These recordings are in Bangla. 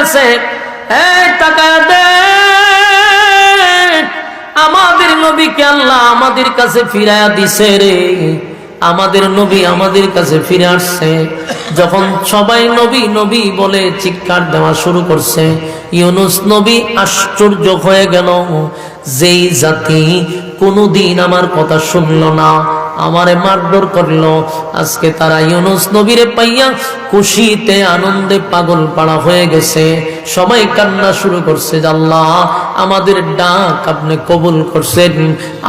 আছে, এই তাকায় দেখ, আমাদের নবীকে আল্লাহ আমাদের কাছে ফিরাইয়া দিছে রে। আমাদের নবী আমাদের কাছে ফিরে আসছে। যখন সবাই নবী নবী বলে চিৎকার দেওয়া শুরু করছে, ইউনুস নবী আশ্চর্য হয়ে গেল। যেই জাতি কোনদিন আমার কথা শুনল না, আমারে মারধর করলো, আজকে তারা ইউনুস নবীরে পাইয়া খুশিতে আনন্দে পাগল পাড়া হয়ে গেছে। সবাই কান্না শুরু করছে যে আল্লাহ আমাদের ডাক আপনি কবুল করছেন,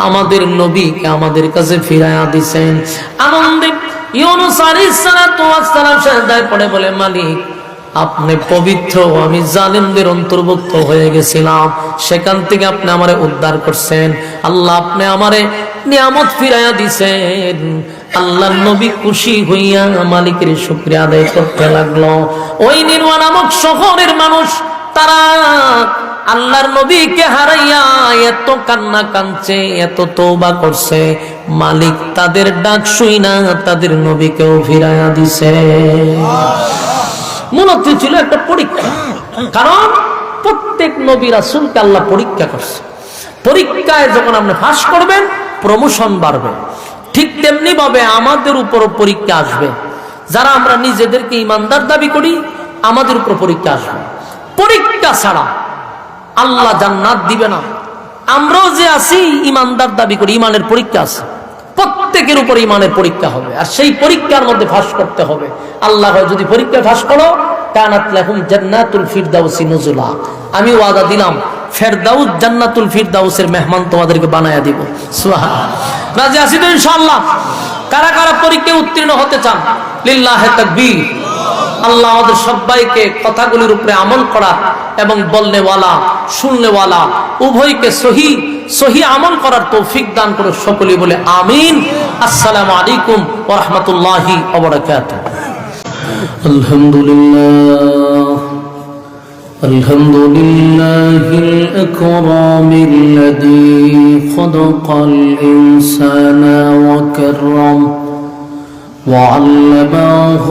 আমাদের নবীকে আমাদের কাছে ফিরাইয়া দিছেন। আনন্দে ইউনুস আলাইহিস সালাতু ওয়াস সালাম সিজদায় পড়ে বলে, মালিক আপনি পবিত্র, আমি জালিমদের অন্তর্ভুক্ত হয়ে গেছিলাম, সেখান থেকে আপনি আমারে উদ্ধার করছেন। আল্লাহ আপনি আমারে নিয়ামত ফিরাইয়া দিছেন। আল্লাহর নবী খুশি হইয়া মালিকের শুকরিয়া আদায় করতে লাগলো। ওই নির্ওয়া নামক শহরের মানুষ তারা আল্লাহর নবীকে হারাইয়া এত কান্না কাঁদছে, এত তওবা করছে, মালিক তাদের ডাক শুইনা তাদের নবীকেও ফিরাইয়া দিছে। মূলত ছিল একটা পরীক্ষা, কারণ প্রত্যেক নবী রাসূলকে আল্লাহ পরীক্ষা করছে। পরীক্ষায় যখন আপনি পাস করবেন প্রমোশন বাড়বে, ঠিক তেমনি ভাবে আমাদের উপরও পরীক্ষা আসবে। যারা আমরা নিজেদেরকে ইমানদার দাবি করি আমাদের উপর পরীক্ষা আসবে। পরীক্ষা ছাড়া আল্লাহ জান্নাত দিবে না। আমরাও যে আছি ইমানদার দাবি করি, ইমানের পরীক্ষা আছে, প্রত্যেকের উপর ইমানের পরীক্ষা হবে, আর সেই পরীক্ষার মধ্যে ফাঁস করতে হবে। আল্লাহ যদি পরীক্ষা ফাঁস করো, কানাত লাহুম জান্নাতুল ফিরদাউসি নুজুলা, আমি ওয়াদা দিলাম ফেরদাউস জান্নাতুল ফিরদাউসের মেহমান তোমাদেরকে বানায়া দিব। সুবহানাল্লাহ, রাজি আছি তো ইনশাআল্লাহ? কারা কারা পরীক্ষায় উত্তীর্ণ হতে চান? লিল্লাহি তাকবীর। আল্লাহ আমাদের সবাইকে কথাগুলির উপরে আমল করা এবং বলনেওয়ালা শুননেওয়ালা উভয়কে সহি আমল করার তৌফিক দান করে সকলে বলে আমিন। আসসালামু আলাইকুম ওয়া রাহমাতুল্লাহি ওয়া বারাকাতুহু। আলহামদুলিল্লাহ আলহামদুলিল্লাহিল আকরামিল্লাযী খালাকাল ইনসানা ওয়া কাররাম وعلمه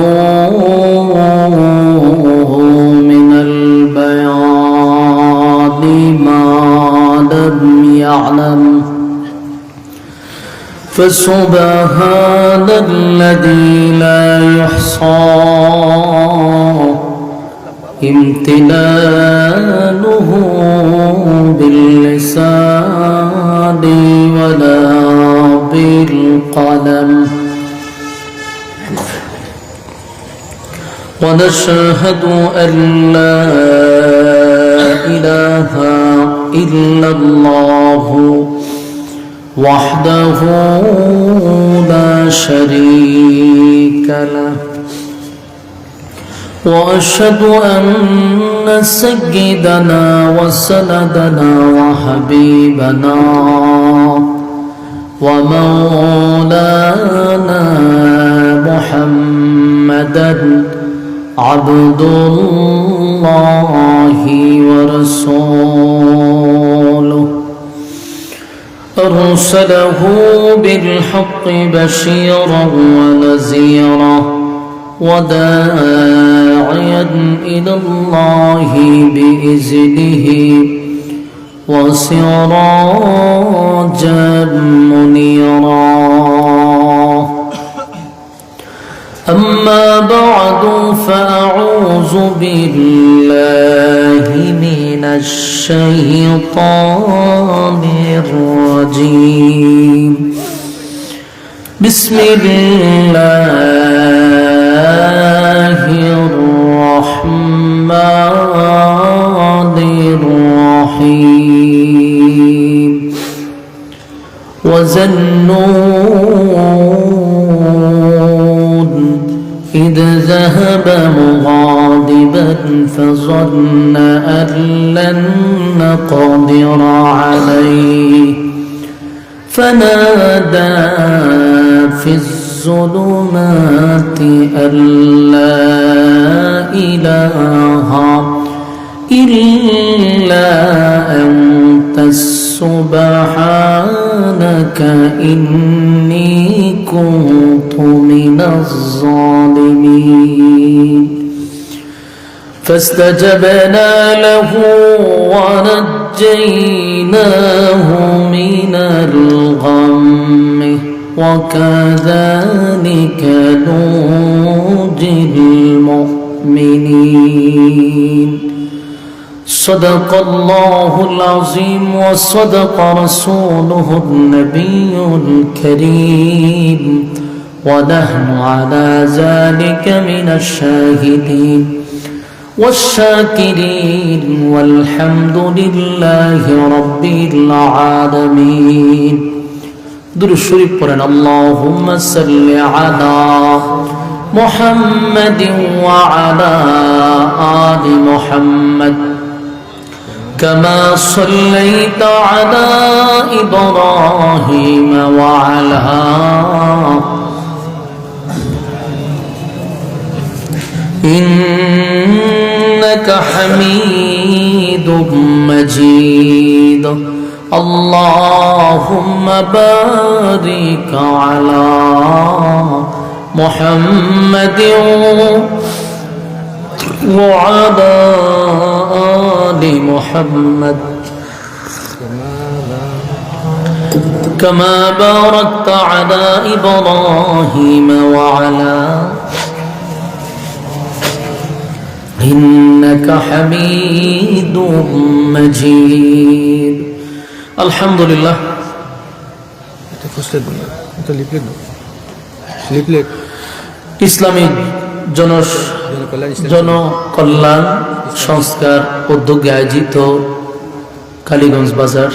من البيان ما لم يعلم فسبحان الذي لا يحصى امتنانه باللسان ولا بالقلم ونشهد أن لا إله إلا الله وحده لا شريك له وأشهد أن سيدنا وسندنا وحبيبنا ومولانا محمدا عبد الله ورسوله أرسله بالحق بشيرا ونذيرا وداعيا إلى الله بإذنه وسراجا منيرا. أما بعد فأعوذ بالله من الشيطان الرجيم. بسم الله الرحمن الرحيم. وظنون إذ ذهب مغاضبا فظن أن لن نقدر عليه فنادى في الظلمات أن لا إله إلا أنت سبحانك إني كنت من الظالمين. فاستجبنا له ونجيناه من الغم وكذلك ننجي المؤمنين صدق الله العظيم وصدق رسوله النبي الكريم ونحن على ذلك من الشاهدين والشاكرين والحمد لله رب العالمين درود الشريف قرآن اللهم صل على محمد وعلى آل محمد كما صليت على إبراهيم وعلى إنك حميد مجيد اللهم بارك على محمد وعلى آل محمد كما باركت على إبراهيم وعلى إنك حميد مجيد الحمد لله ইসলামিক জনকল্যাণ সংস্কার উদ্যোগে আয়োজিত কালীগঞ্জ বাজার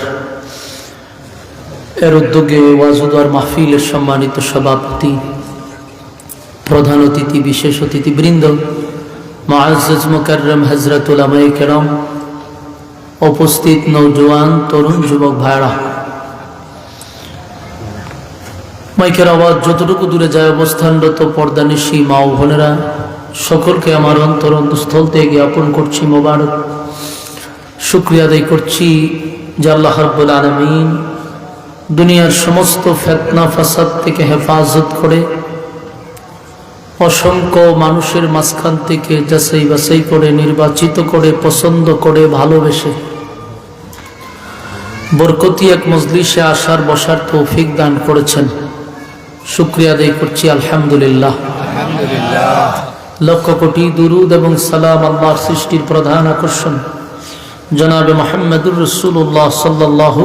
এর উদ্যোগে ওয়াজুদার মাহফিলের সম্মানিত সভাপতি, প্রধান অতিথি, বিশেষ অতিথিবৃন্দ, মুআজ্জাজ মুকাররম হযরত উলামায়ে কেরাম, উপস্থিত নওজোয়ান তরুণ যুবক ভাইরা, মাইকের আওয়াজ যতটুকু দূরে যায় অবস্থানরত পর্দানিশী মা ও বোনেরা, সকলকে আমার অন্তরস্থল থেকে জ্ঞাপন করছি মোবারক। শুকরিয়া আদায় করছি যে আল্লাহ রাব্বুল আলামিন দুনিয়ার সমস্ত ফিতনা ফাসাদ থেকে হেফাজত করে অসংখ্য মানুষের মাঝখান থেকে যাচাই বাছাই করে নির্বাচিত করে পছন্দ করে ভালোবেসে বরকতি এক মজলিসে আসার বসার তৌফিক দান করেছেন। শুকরিয়া আদায় করছি আলহামদুলিল্লাহ। লক্ষ কোটি দুরুদ এবং সালাম আল্লাহর সৃষ্টির প্রধান আকর্ষণ জনাবে মুহাম্মদুর রাসূলুল্লাহ সাল্লাল্লাহু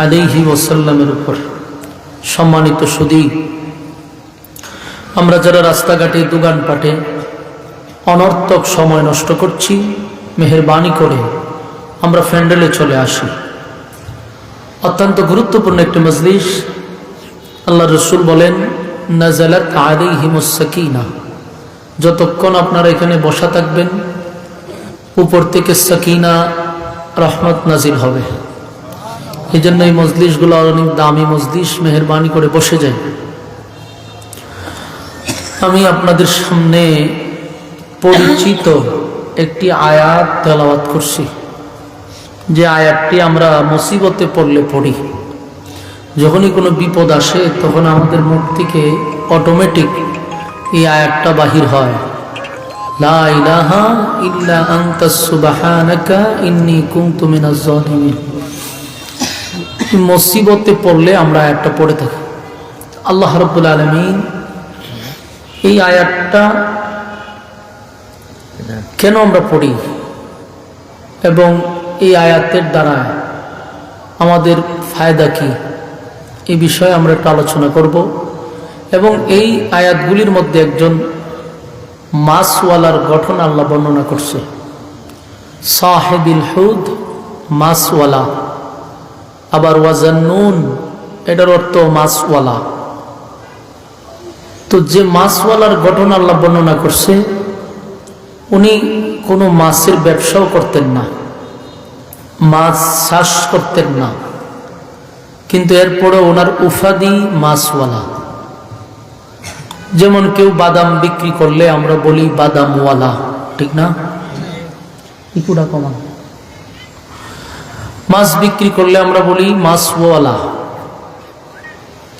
আলাইহি ওয়াসাল্লামের উপর। সম্মানিত সুধী, আমরা যারা রাস্তাঘাটে দোকানপাটে অনর্থক সময় নষ্ট করছি, মেহেরবানি করে আমরা প্যান্ডেলে চলে আসি। অত্যন্ত গুরুত্বপূর্ণ একটি মজলিস। আল্লাহ রসুল বলেন, নাজালাত আলাইহিমুস সাকিনা, যতক্ষণ আপনারা এখানে বসা থাকবেন উপর থেকে সাকিনা রহমত নাজিল হবে। এই জন্য এই মজলিসগুলো অনেক দামি মজলিস, মেহেরবানি করে বসে যায়। আমি আপনাদের সামনে পরিচিত একটি আয়াত তেলাওয়াত করছি, যে আয়াতটি আমরা মুসিবতে পড়লে পড়ি। যখনই কোনো বিপদ আসে তখন আমাদের মুখ থেকে অটোমেটিক এই আয়াতটা বাহির হয়, লা ইলাহা ইল্লা আনতা সুবহানাকা ইন্নী কুনতু মিনাজ জালিমিন। মুসিবতে পড়লে আমরা আয়াতটা পড়ে থাকি। আল্লাহ রাব্বুল আলামিন এই আয়াতটা কেন আমরা পড়ি এবং এই আয়াতের দ্বারা আমাদের ফায়দা কি, এই বিষয়ে আমরা একটু আলোচনা করব। এবং এই আয়াতগুলির মধ্যে একজন মাছওয়ালার গঠন আল্লাহ বর্ণনা করছে। সাহেবিল হুদ, মাছওয়ালা। আবার ওয়াজান্নুন, এটার অর্থ মাছওয়ালা। তো যে মাছওয়ালার ঘটনা আল্লাহ বর্ণনা করছে, উনি কোনো মাছের ব্যবসাও করতেন না, মাছ চাষ করতেন না, কিন্তু এরপরে ওনার উফাদি মাছওয়ালা। যেমন কেউ বাদাম বিক্রি করলে আমরা বলি বাদামওয়ালা, ঠিক না? ইকুডা কমান। মাছ বিক্রি করলে আমরা বলি মাছওয়ালা।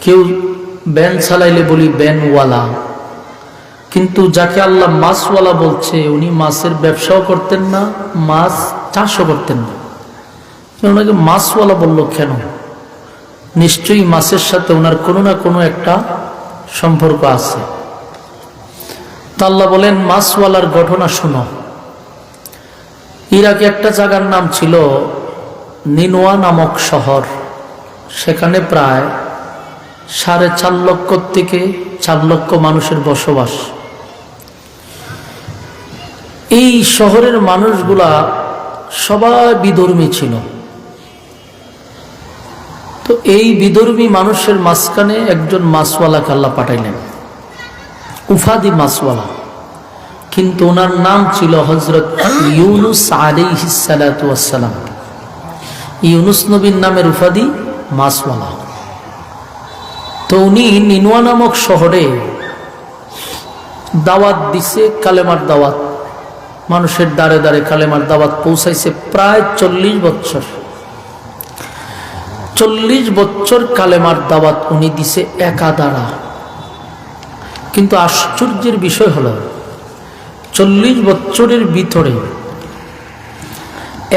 কেউ ব্যান চালাইলে বলি ব্যানওয়ালা। কিন্তু যাকে আল্লাহ মাছওয়ালা বলছে উনি মাছের ব্যবসাও করতেন না, মাছ চাষও করতেন না। ওনাকে মাছওয়ালা বললো কেন? নিশ্চয়ই মাছের সাথে ওনার কোনো না কোনো একটা সম্পর্ক আছে। তা আল্লাহ বলেন মাছওয়ালার ঘটনা শোনো। ইরাকে একটা জায়গার নাম ছিল নিনোয়া নামক শহর। সেখানে প্রায় 4.5 লক্ষ থেকে 4 লক্ষ মানুষের বসবাস। এই শহরের মানুষগুলা সবাই বিধর্মী ছিল। তো এই বিধর্মী মানুষের মাঝখানে একজন মাছওয়ালাকে আল্লাহ পাঠাইলেন, উফাদি মাছওয়ালা। কিন্তু ওনার নাম ছিল হযরত ইউনুস আলাইহিস সালাতু ওয়াস সালাম। ইউনুস নবীর নামের উফাদি মাছওয়ালা। তো উনি নিনোয়া নামক শহরে দাওয়াত দিছে, কালেমার দাওয়াত। মানুষের দ্বারে দ্বারে কালেমার দাওয়াত পৌঁছাইছে প্রায় 40 বছর। 40 বছর কালেমার দাওয়াত উনি দিছে একা দ্বারা। কিন্তু আশ্চর্যের বিষয় হলো 40 বছরের ভিতরে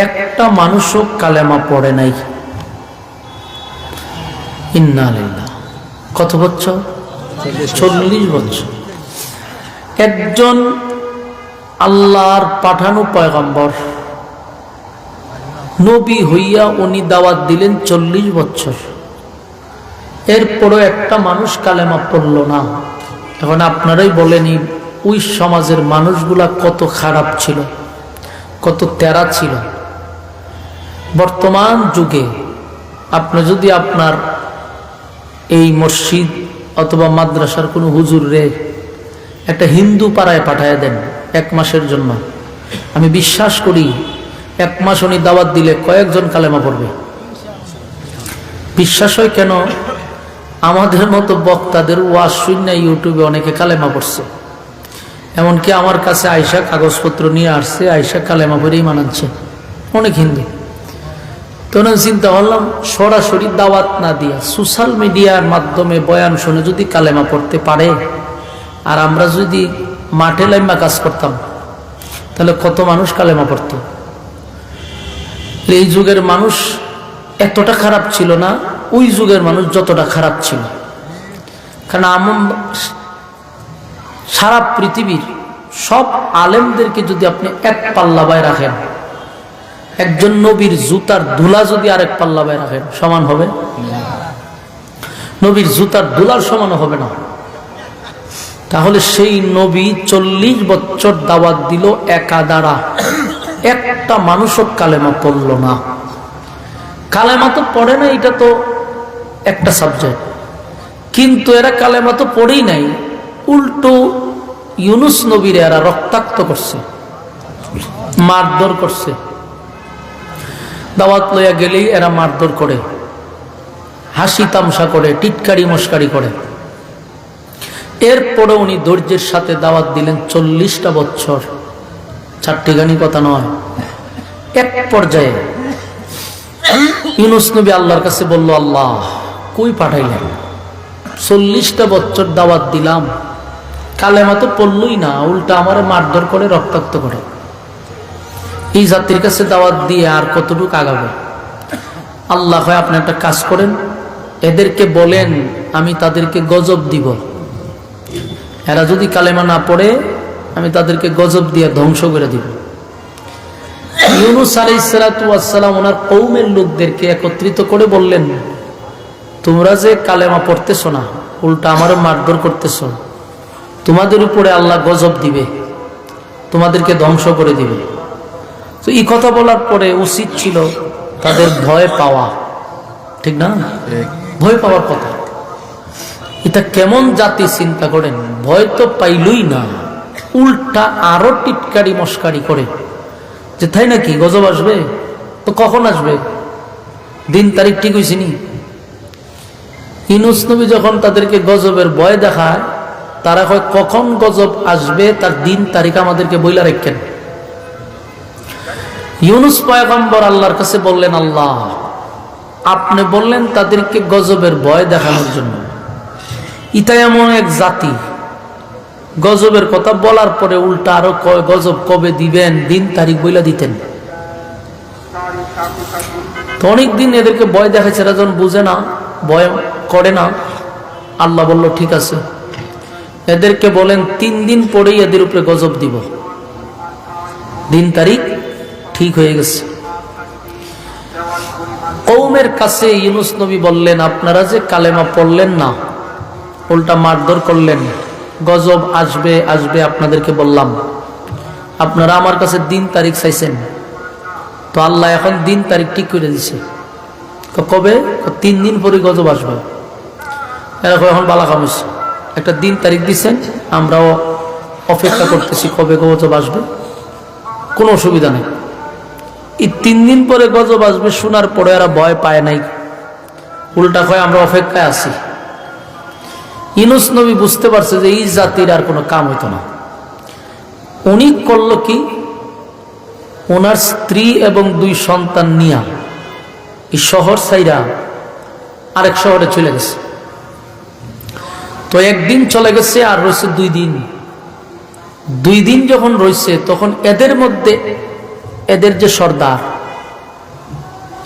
একটা মানুষও কালেমা পড়ে নাই। ইন্না লিল্লাহ। কত বছর? 40 বছর। একজন আল্লাহর পাঠানো পয়গম্বর নবী হইয়া উনি দাওয়াত দিলেন 40 বছর। এরপরও একটা মানুষ কালেমা পড়ল না। এখন আপনারাই বলেনি ওই সমাজের মানুষগুলা কত খারাপ ছিল, কত তেরা ছিল। বর্তমান যুগে আপনি যদি আপনার এই মসজিদ অথবা মাদ্রাসার কোনো হুজুররে একটা হিন্দু পাড়ায় পাঠায় দেন 1 মাসের জন্য, আমি বিশ্বাস করি 1 মাস উনি দাওয়াত দিলে কয়েকজন কালেমা পড়বে। বিশ্বাস হয় কেন? আমাদের মতো বক্তাদের ওয়াজ শুনে ইউটিউবে অনেকে কালেমা পড়ছে। এমনকি আমার কাছে আয়সা কাগজপত্র নিয়ে আসছে, আয়সা কালেমা পড়েই মানাচ্ছে অনেক হিন্দু। তো চিন্তা করলাম সরাসরি দাওয়াত না দিয়া সোশ্যাল মিডিয়ার মাধ্যমে বয়ান শুনে যদি কালেমা পড়তে পারে, আর আমরা যদি মাঠে লাইমা কাজ করতাম, তাহলে কত মানুষ কালেমা পড়ত। এই যুগের মানুষ এতটা খারাপ ছিল না, ওই যুগের মানুষ যতটা খারাপ ছিল। কারণ সারা পৃথিবীর সব আলেমদেরকে যদি আপনি এক পাল্লাবায় রাখেন, একজন নবীর জুতার ধুলা যদি আরেক পাল্লাবায় রাখেন, সমান হবে? নবীর জুতার ধুলার সমান হবে না। তাহলে সেই নবী 40 বছর দাওয়াত দিল একা দ্বারা, একটা মানুষও কালেমা পড়ল না। কালেমা তো পড়ে না, এটা তো একটা সাবজেক্ট। কিন্তু এরা কালেমা তো পড়েই নাই, উল্টো ইউনুস নবীর এরা রক্তাক্ত করছে, মারধর করছে। দাওয়াত লইয়া গেলেই এরা মারধর করে, হাসি তামসা করে, টিটকারি মস্কারি করে। এরপরে উনি ধৈর্যের সাথে দাওয়াত দিলেন 40টা বছর। চারটিখানি কথা নয়। এক পর্যায়ে ইউনুস নবী আল্লাহর কাছে বলল, আল্লাহ কই পাঠাইলেন? 40টা বছর দাওয়াত দিলাম, কালেমা তো পড়লই না, উল্টা আমার মারধর করে, রক্তাক্ত করে। এই জাতির কাছে দাওয়াত দিয়ে আর কতটুকু আগাবে? আল্লাহ হয় আপনি একটা কাজ করেন, এদেরকে বলেন আমি তাদেরকে গজব দিব। এরা যদি কালেমা না পড়ে আমি তাদেরকে গজব দিয়ে ধ্বংস করে দিব। ইউনুস আলাইহিস সালাতু ওয়াস সালাম ওনার কওমের লোকদেরকে একত্রিত করে বললেন, তোমরা যে কালেমা পড়তেছো না, উল্টা আমারও মারধর করতেছো, তোমাদের উপরে আল্লাহ গজব দিবে, তোমাদেরকে ধ্বংস করে দিবে। তো এই কথা বলার পরে উচিত ছিল তাদের ভয় পাওয়া, ঠিক না? ভয় পাওয়ার কথা। এটা কেমন জাতি চিন্তা করেন? ভয় তো পাইলই না, উল্টা আরো টিটকারি মস্কারি করে যে তাই নাকি গজব আসবে? তো কখন আসবে? দিন তারিখ ঠিক হয়েছে নি? ইউনুস নবী যখন তাদেরকে গজবের ভয় দেখায়, তারা কয় কখন গজব আসবে তার দিন তারিখ আমাদেরকে বইলা রাখেন। ইউনুস পয়গম্বর আল্লাহর কাছে বললেন, আল্লাহ আপনি বললেন তাদেরকে গজবের ভয় দেখানোর জন্য। ইটা এমন এক জাতি গজবের কথা বলার পরে উল্টা আরো কয় গজব কবে দিবেন, দিন তারিখ বইলা দিতেন। তো অনেকদিন এদেরকে ভয় দেখাচ্ছে, এরা যখন বুঝে না, ভয় করে না, আল্লাহ বলল ঠিক আছে, এদেরকে বলেন 3 দিন পরেই এদের উপরে গজব দিব। দিন তারিখ ঠিক হয়ে গেছে। কওমের কাছে ইউনূস নবী বললেন, আপনারা যে কালেমা পড়লেন না, উল্টা মারধর করলেন, গজব আসবে আসবে আপনাদেরকে বললাম, আপনারা আমার কাছে দিন তারিখ চাইছেন, তো আল্লাহ এখন দিন তারিখ ঠিক করে দিছে। কবে? 3 দিন পরে গজব আসবে। এরকম এখন বালা খামিস একটা দিন তারিখ দিচ্ছেন, আমরাও অপেক্ষা করতেছি কবে গজব আসবে, কোনো অসুবিধা নেই। এই 3 দিন পরে গজব আসবে শোনার পরে এরা ভয় পায় নাই, উল্টা কয় আমরা অপেক্ষায় আছি। ইউনূস নবী বুঝতে পারছে যে এই জাতির আর কোনো কাম হইতো না। উনি করলো কি, ওনার স্ত্রী এবং 2 সন্তান নিয়া এই শহর ছাইরা আরেক শহরে চলে গেছে। তো একদিন চলে গেছে, আর রয়েছে 2 দিন। 2 দিন যখন রয়েছে, তখন এদের মধ্যে এদের যে সর্দার,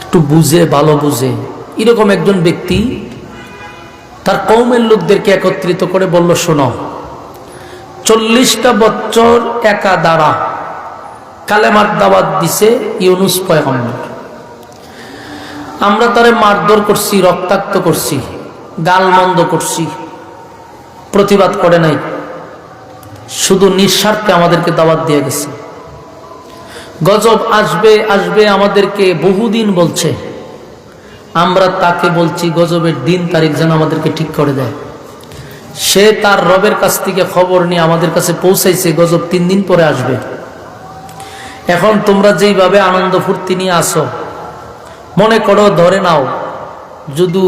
একটু বুঝে, ভালো বুঝে, এরকম একজন ব্যক্তি তার কওমের লোকদেরকে একত্রিত করে বলল, শোনো, 40টা বছর একা দাঁড়া কালেমার দাওয়াত দিছে ইউনূস পয়গম্বর। আমরা তারে মারধর করছি, রক্তাক্ত করছি, গালমন্দ করছি, প্রতিবাদ করে নাই, শুধু নিঃস্বার্থে আমাদেরকে দাওয়াত দিয়ে গেছে। গজব আসবে আসবে আমাদেরকে বহুদিন বলছে, আমরা তাকে বলছি গজবের দিন তারিখ যেন আমাদেরকে ঠিক করে দেয়। সে তার রবের কাছ থেকে খবর নিয়ে আমাদের কাছে পৌঁছাইছে গজব 3 দিন পরে আসবে। এখন তোমরা যেইভাবে আনন্দ ফুর্তি নিয়ে আসো, মনে করো ধরে নাও যদি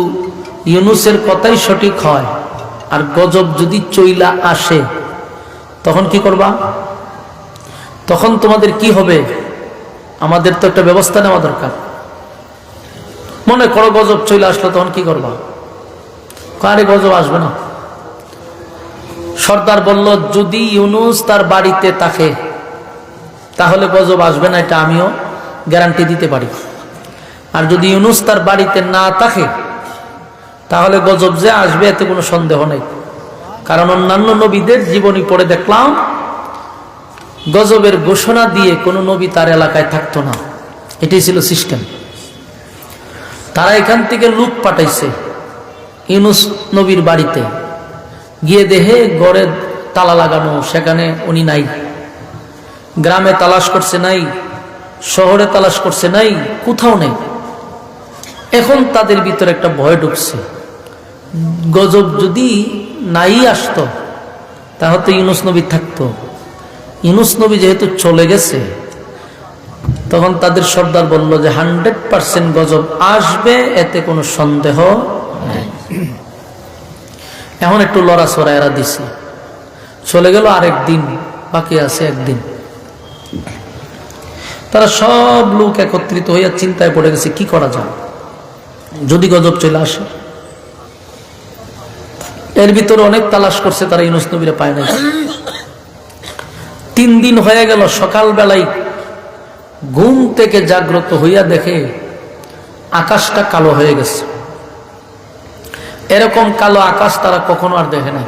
ইউনূসের কথাই সঠিক হয় আর গজব যদি চইলা আসে, তখন কি করবা? তখন তোমাদের কি হবে? আমাদের তো একটা ব্যবস্থা নেওয়া দরকার। মনে করো গজব চলে আসলো, তখন কি করবা? আরে গজব আসবে না। সর্দার বলল, যদি ইউনূস তার বাড়িতে থাকে তাহলে গজব আসবে না, এটা আমিও গ্যারান্টি দিতে পারি। আর যদি ইউনূস তার বাড়িতে না থাকে তাহলে গজব যে আসবে এতে কোনো সন্দেহ নেই। কারণ অন্যান্য নবীদের জীবনী পড়ে দেখলাম, গজবের ঘোষণা দিয়ে কোনো নবী তার এলাকায় থাকতো না। এটাই ছিল সিস্টেম। তারা এখান থেকে লোক পাঠাইছে ইউনূস নবীর বাড়িতে, গিয়ে দেখে ঘরে তালা লাগানো, সেখানে উনি নাই। গ্রামে তালাশ করছে, নাই। শহরে তালাশ করছে, নাই, কোথাও নেই। এখন তাদের ভিতরে একটা ভয় ঢুকছে, গজব যদি নাই আসতো তাহলে তো ইউনূস নবী থাকতো। ইউনূস নবী যেহেতু চলে গেছে, তখন তাদের সর্দার বলল যে 100% গজব আসবে, এতে কোনো সন্দেহ নেই। এখন একটু লড়াছড়া এরা দিছে, চলে গেল আরেক দিন, বাকি আছে 1 দিন। তারা সব লোক একত্রিত হইয়া চিন্তায় পড়ে গেছে কি করা যায় যদি গজব চলে আসে। এর ভিতরে অনেক তালাশ করছে, তারা ইউনূস নবীরে পায় নাই। 3 দিন হয়ে গেল, সকালবেলায় ঘুম থেকে জাগ্রত হইয়া দেখে আকাশটা কালো হয়ে গেছে। এরকম কালো আকাশ তারা কখনো আর দেখে নাই,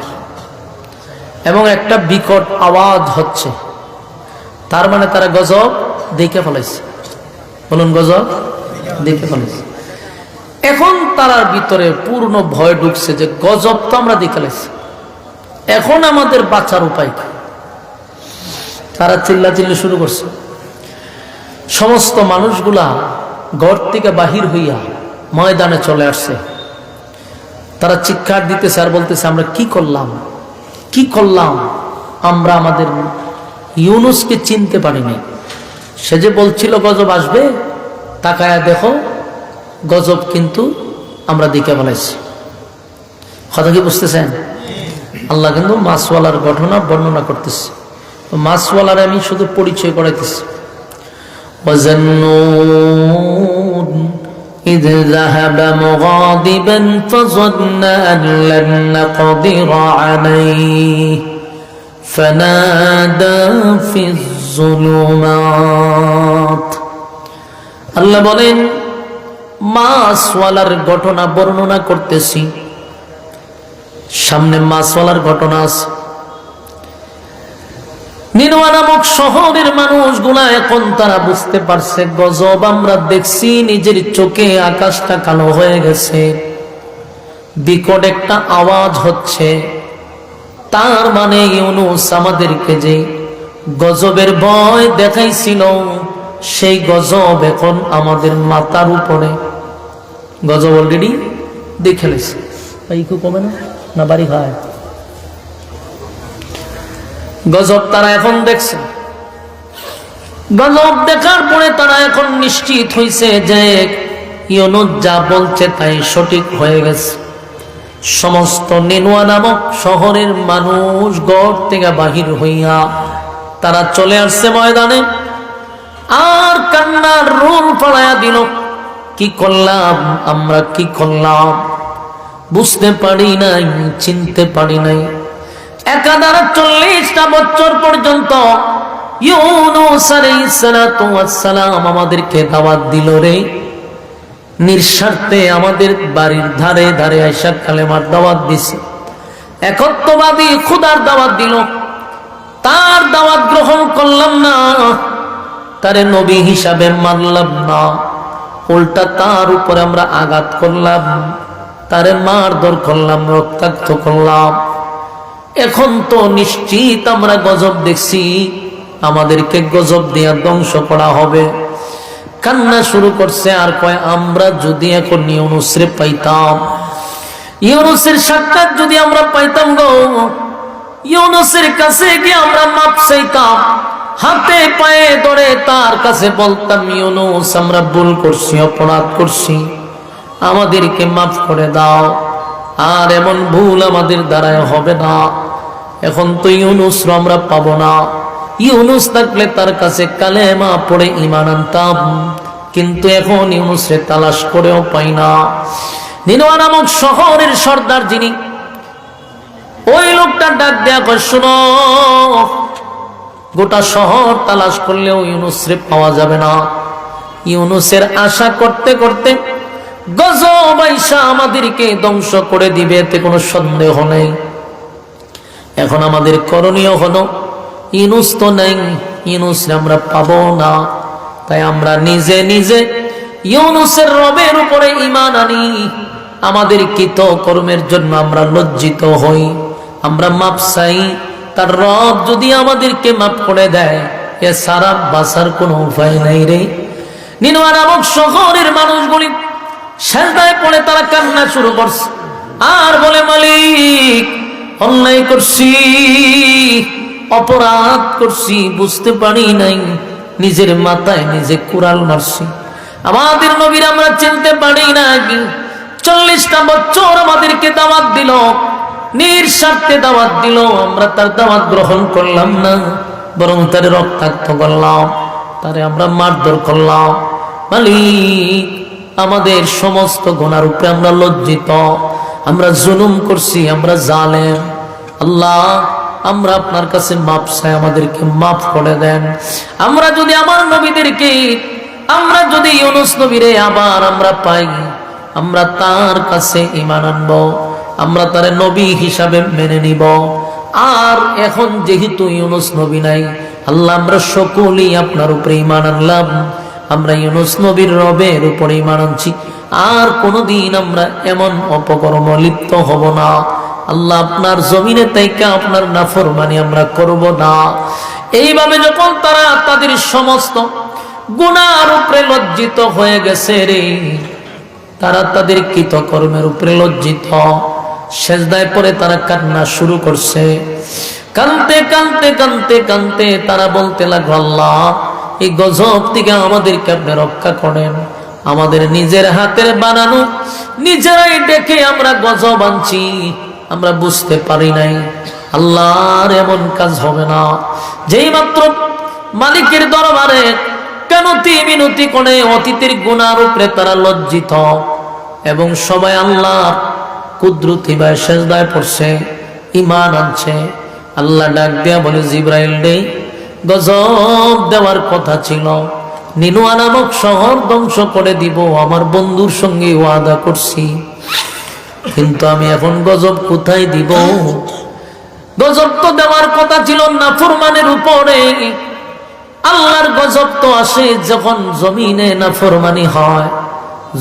এবং একটা বিকট আওয়াজ হচ্ছে। তার মানে তারা গজব দেখে ফেলাইছে। বলুন, গজব দেখে ফেলাইছে। এখন তার ভিতরে পূর্ণ ভয় ঢুকছে যে গজব তো আমরা দেখে ফেলাইছি, এখন আমাদের বাঁচার উপায় কি? তারা চিল্লাচিল্লি শুরু করছে। সমস্ত মানুষগুলা ঘর থেকে বাহির হইয়া ময়দানে চলে আসছে। তারা চিৎকার দিতেছে আর বলতেছে, আমরা কি করলাম, কি করলাম? আমরা আমাদের ইউনূসকে চিনতে পারিনি। সে যে বলছিল গজব আসবে, তাকায়া দেখো গজব কিন্তু আমরা দেখে ফেলাইছি। কথা কি বুঝতেছেন? আল্লাহ কিন্তু মাছওয়ালার ঘটনা বর্ণনা করতেছে। মাছওয়ালার আমি শুধু পরিচয় করাইতেছি। وَظَنُّونَ إِذْ ذَهَبَ مُغَاضِبًا فَظَنَّ أَن لَّن نَّقْدِرَ عَلَيْهِ فنادى في الظلمات আল্লাহ বলেন মাছওয়ালার ঘটনা বর্ণনা করতেছি। সামনে মাছওয়ালার ঘটনা আছে। নিনওয়া নামক শহরের মানুষগুলা এখন তারা বুঝতে পারছে গজব আমরা দেখছি নিজের চোখে, আকাশটা কালো হয়ে গেছে, বিকট একটা আওয়াজ হচ্ছে। তার মানে ইউনূস আমাদেরকে যে গজবের ভয় দেখাইছিল সেই গজব এখন আমাদের মাথার উপরে। গজব অলরেডি দেখে লেছে। কমে না বাড়ি খায় গজব তারা এখন দেখছে। গজব দেখার পরে তারা এখন নিশ্চিত হয়েছে যে ইউনূস যা বলছে তাই সঠিক হয়ে গেছে। সমস্ত নিনওয়া নামক শহরের মানুষ ঘর থেকে বাহির হইয়া তারা চলে আসছে ময়দানে, আর কান্নার রোল ফলাইয়া দিল। কি করলাম আমরা, কি করলাম বুঝতে পারি নাই, চিনতে পারি নাই। একাধারে 40টা বছর পর্যন্ত ইউনূস আলাইহিস সালাতু ওয়াস সালাম আমাদেরকে দাওয়াত দিল রে, নিঃস্বার্থে আমাদের বাড়ির ধারে ধারে আইসা কালেমার দাওয়াত দিছে, একত্ববাদী খোদার দাওয়াত দিল। তার দাওয়াত গ্রহণ করলাম না, তারে নবী হিসাবে মানলাম না, উল্টা তার উপরে আমরা আঘাত করলাম, তারে মারধর করলাম, রক্তাক্ত করলাম। এখন তো নিশ্চিত আমরা গজব দেখছি, আমাদেরকে গজব দিয়া ধ্বংস করা হবে। কান্না শুরু করছে আর কয় আমরা যদি এখন ইউনূসরে পাইতাম, ইউনূসের সাক্ষাৎ যদি আমরা পাইতাম গো, ইউনূসের কাছে গিয়ে আমরা মাপ চাইতাম, হাতে পায়ে ধরে তার কাছে বলতাম ইউনূস আমরা ভুল করছি, অপরাধ করছি, আমাদেরকে মাফ করে দাও, আর এমন ভুল আমাদের দ্বারায় হবে না। এখন তো ইউনূস আমরা পাবো না, ইউনূস থাকলে তার কাছে কালেমা পড়ে ঈমান আনতাম, কিন্তু এখন ইউনূসরে তালাশ করেও পাই না। নিনওয়া নামক শহরের সর্দার যিনি, ওই লোকটা ডাক দেয়া কয় শোনো, গোটা শহর তালাশ করলেও ইউনূসরে পাওয়া যাবে না। ইউনূসের আশা করতে করতে গজব আইসা আমাদেরকে ধ্বংস করে দিবে, এতে কোনো সন্দেহ নেই। এখন আমাদের করণীয় হলো ইউনূস তো নাই, ইউনূসরে আমরা পাবো না, তাই আমরা নিজে নিজে ইউনূসের রবের উপরে ঈমান আনি। আমাদের কৃত কর্মের জন্য আমরা লজ্জিত হই, আমরা মাপ চাই। তার রব যদি আমাদেরকে মাফ করে দেয়, এ সারা বাঁচার কোনো উপায় নাই রে। নিনওয়া নামক শহরের মানুষগুলি সেজদায় পড়ে তারা কান্না শুরু করছে আর বলে মালিক অন্যায় করছি, অপরাধ করছি, বুঝতে পারি নাই, নিজের মাথায় নিজে কুড়াল মারছি, আমাদের নবীর আমরা চিনতে পারি না। 40টা বছর আমাদেরকে দাওয়াত দিল, নিঃস্বার্থে দাওয়াত দিল, আমরা তার দাওয়াত গ্রহণ করলাম না, বরং তারে রক্তাক্ত করলাম, তারে আমরা মারধর করলাম। মালিক আমাদের সমস্ত গুনার উপরে আমরা লজ্জিত, আমরা জুলুম করছি, আমরা জালেম। আল্লাহ আমরা আপনার কাছে মাপ চাই, আমাদেরকে মাফ করে দেন। আমরা যদি আমার নবীদেরকে, আমরা যদি ইউনূস নবীরে আবার আমরা পাই, আমরা তার কাছে ঈমান আনবো, আমরা তার নবী হিসাবে মেনে নিব। আর এখন যেহেতু ইউনূস নবী নাই, আল্লাহ আমরা সকলেই আপনার উপরে ঈমান আনলাম, আমরা ইউনূস নবীর রবের উপরে ঈমান আনছি, আর কোনদিন আমরা এমন অপকর্ম লিপ্ত হব না। আল্লাহ আপনার জমিনে তাইকা আপনার নাফরমানি আমরা করব না। এইভাবে যখন তারা তাদের সমস্ত গুনার উপরে লজ্জিত হয়ে গেছে রে, তারা তাদের কৃতকর্মের উপরে লজ্জিত, সেজদায় পড়ে তারা কান্না শুরু করছে। কানতে কানতে কানতে কানতে তারা বলতে লাগলো আল্লাহ এই গজব থেকে আমাদেরকে আপনি রক্ষা করেন, আমাদের নিজের হাতের বানানো, নিজেরাই ডেকে আমরা গজব আনছি, আমরা বুঝতে পারি নাই। আল্লাহর এমন কাজ হবে না। যেই মাত্র মালিকের দরবারে কানতি মিনতি করে অতীতের গুনার উপরে তারা লজ্জিত, এবং সবাই আল্লাহর কুদরতি ভাবে সেজদায় পড়ছে, ঈমান আনছে, আল্লাহ ডাক দেয়া বলে, জিব্রাইল রে, গজব দেওয়ার কথা ছিল, নিনুয়া নামক শহর ধ্বংস করে দিব, আমার বন্ধুর সঙ্গে ওয়াদা করছি, কিন্তু আমি এখন গজব কোথায় দিব? গজব তো দেওয়ার কথা ছিল নাফরমানের উপরে। আল্লাহর গজব তো আসে যখন জমিনে নাফরমানি হয়,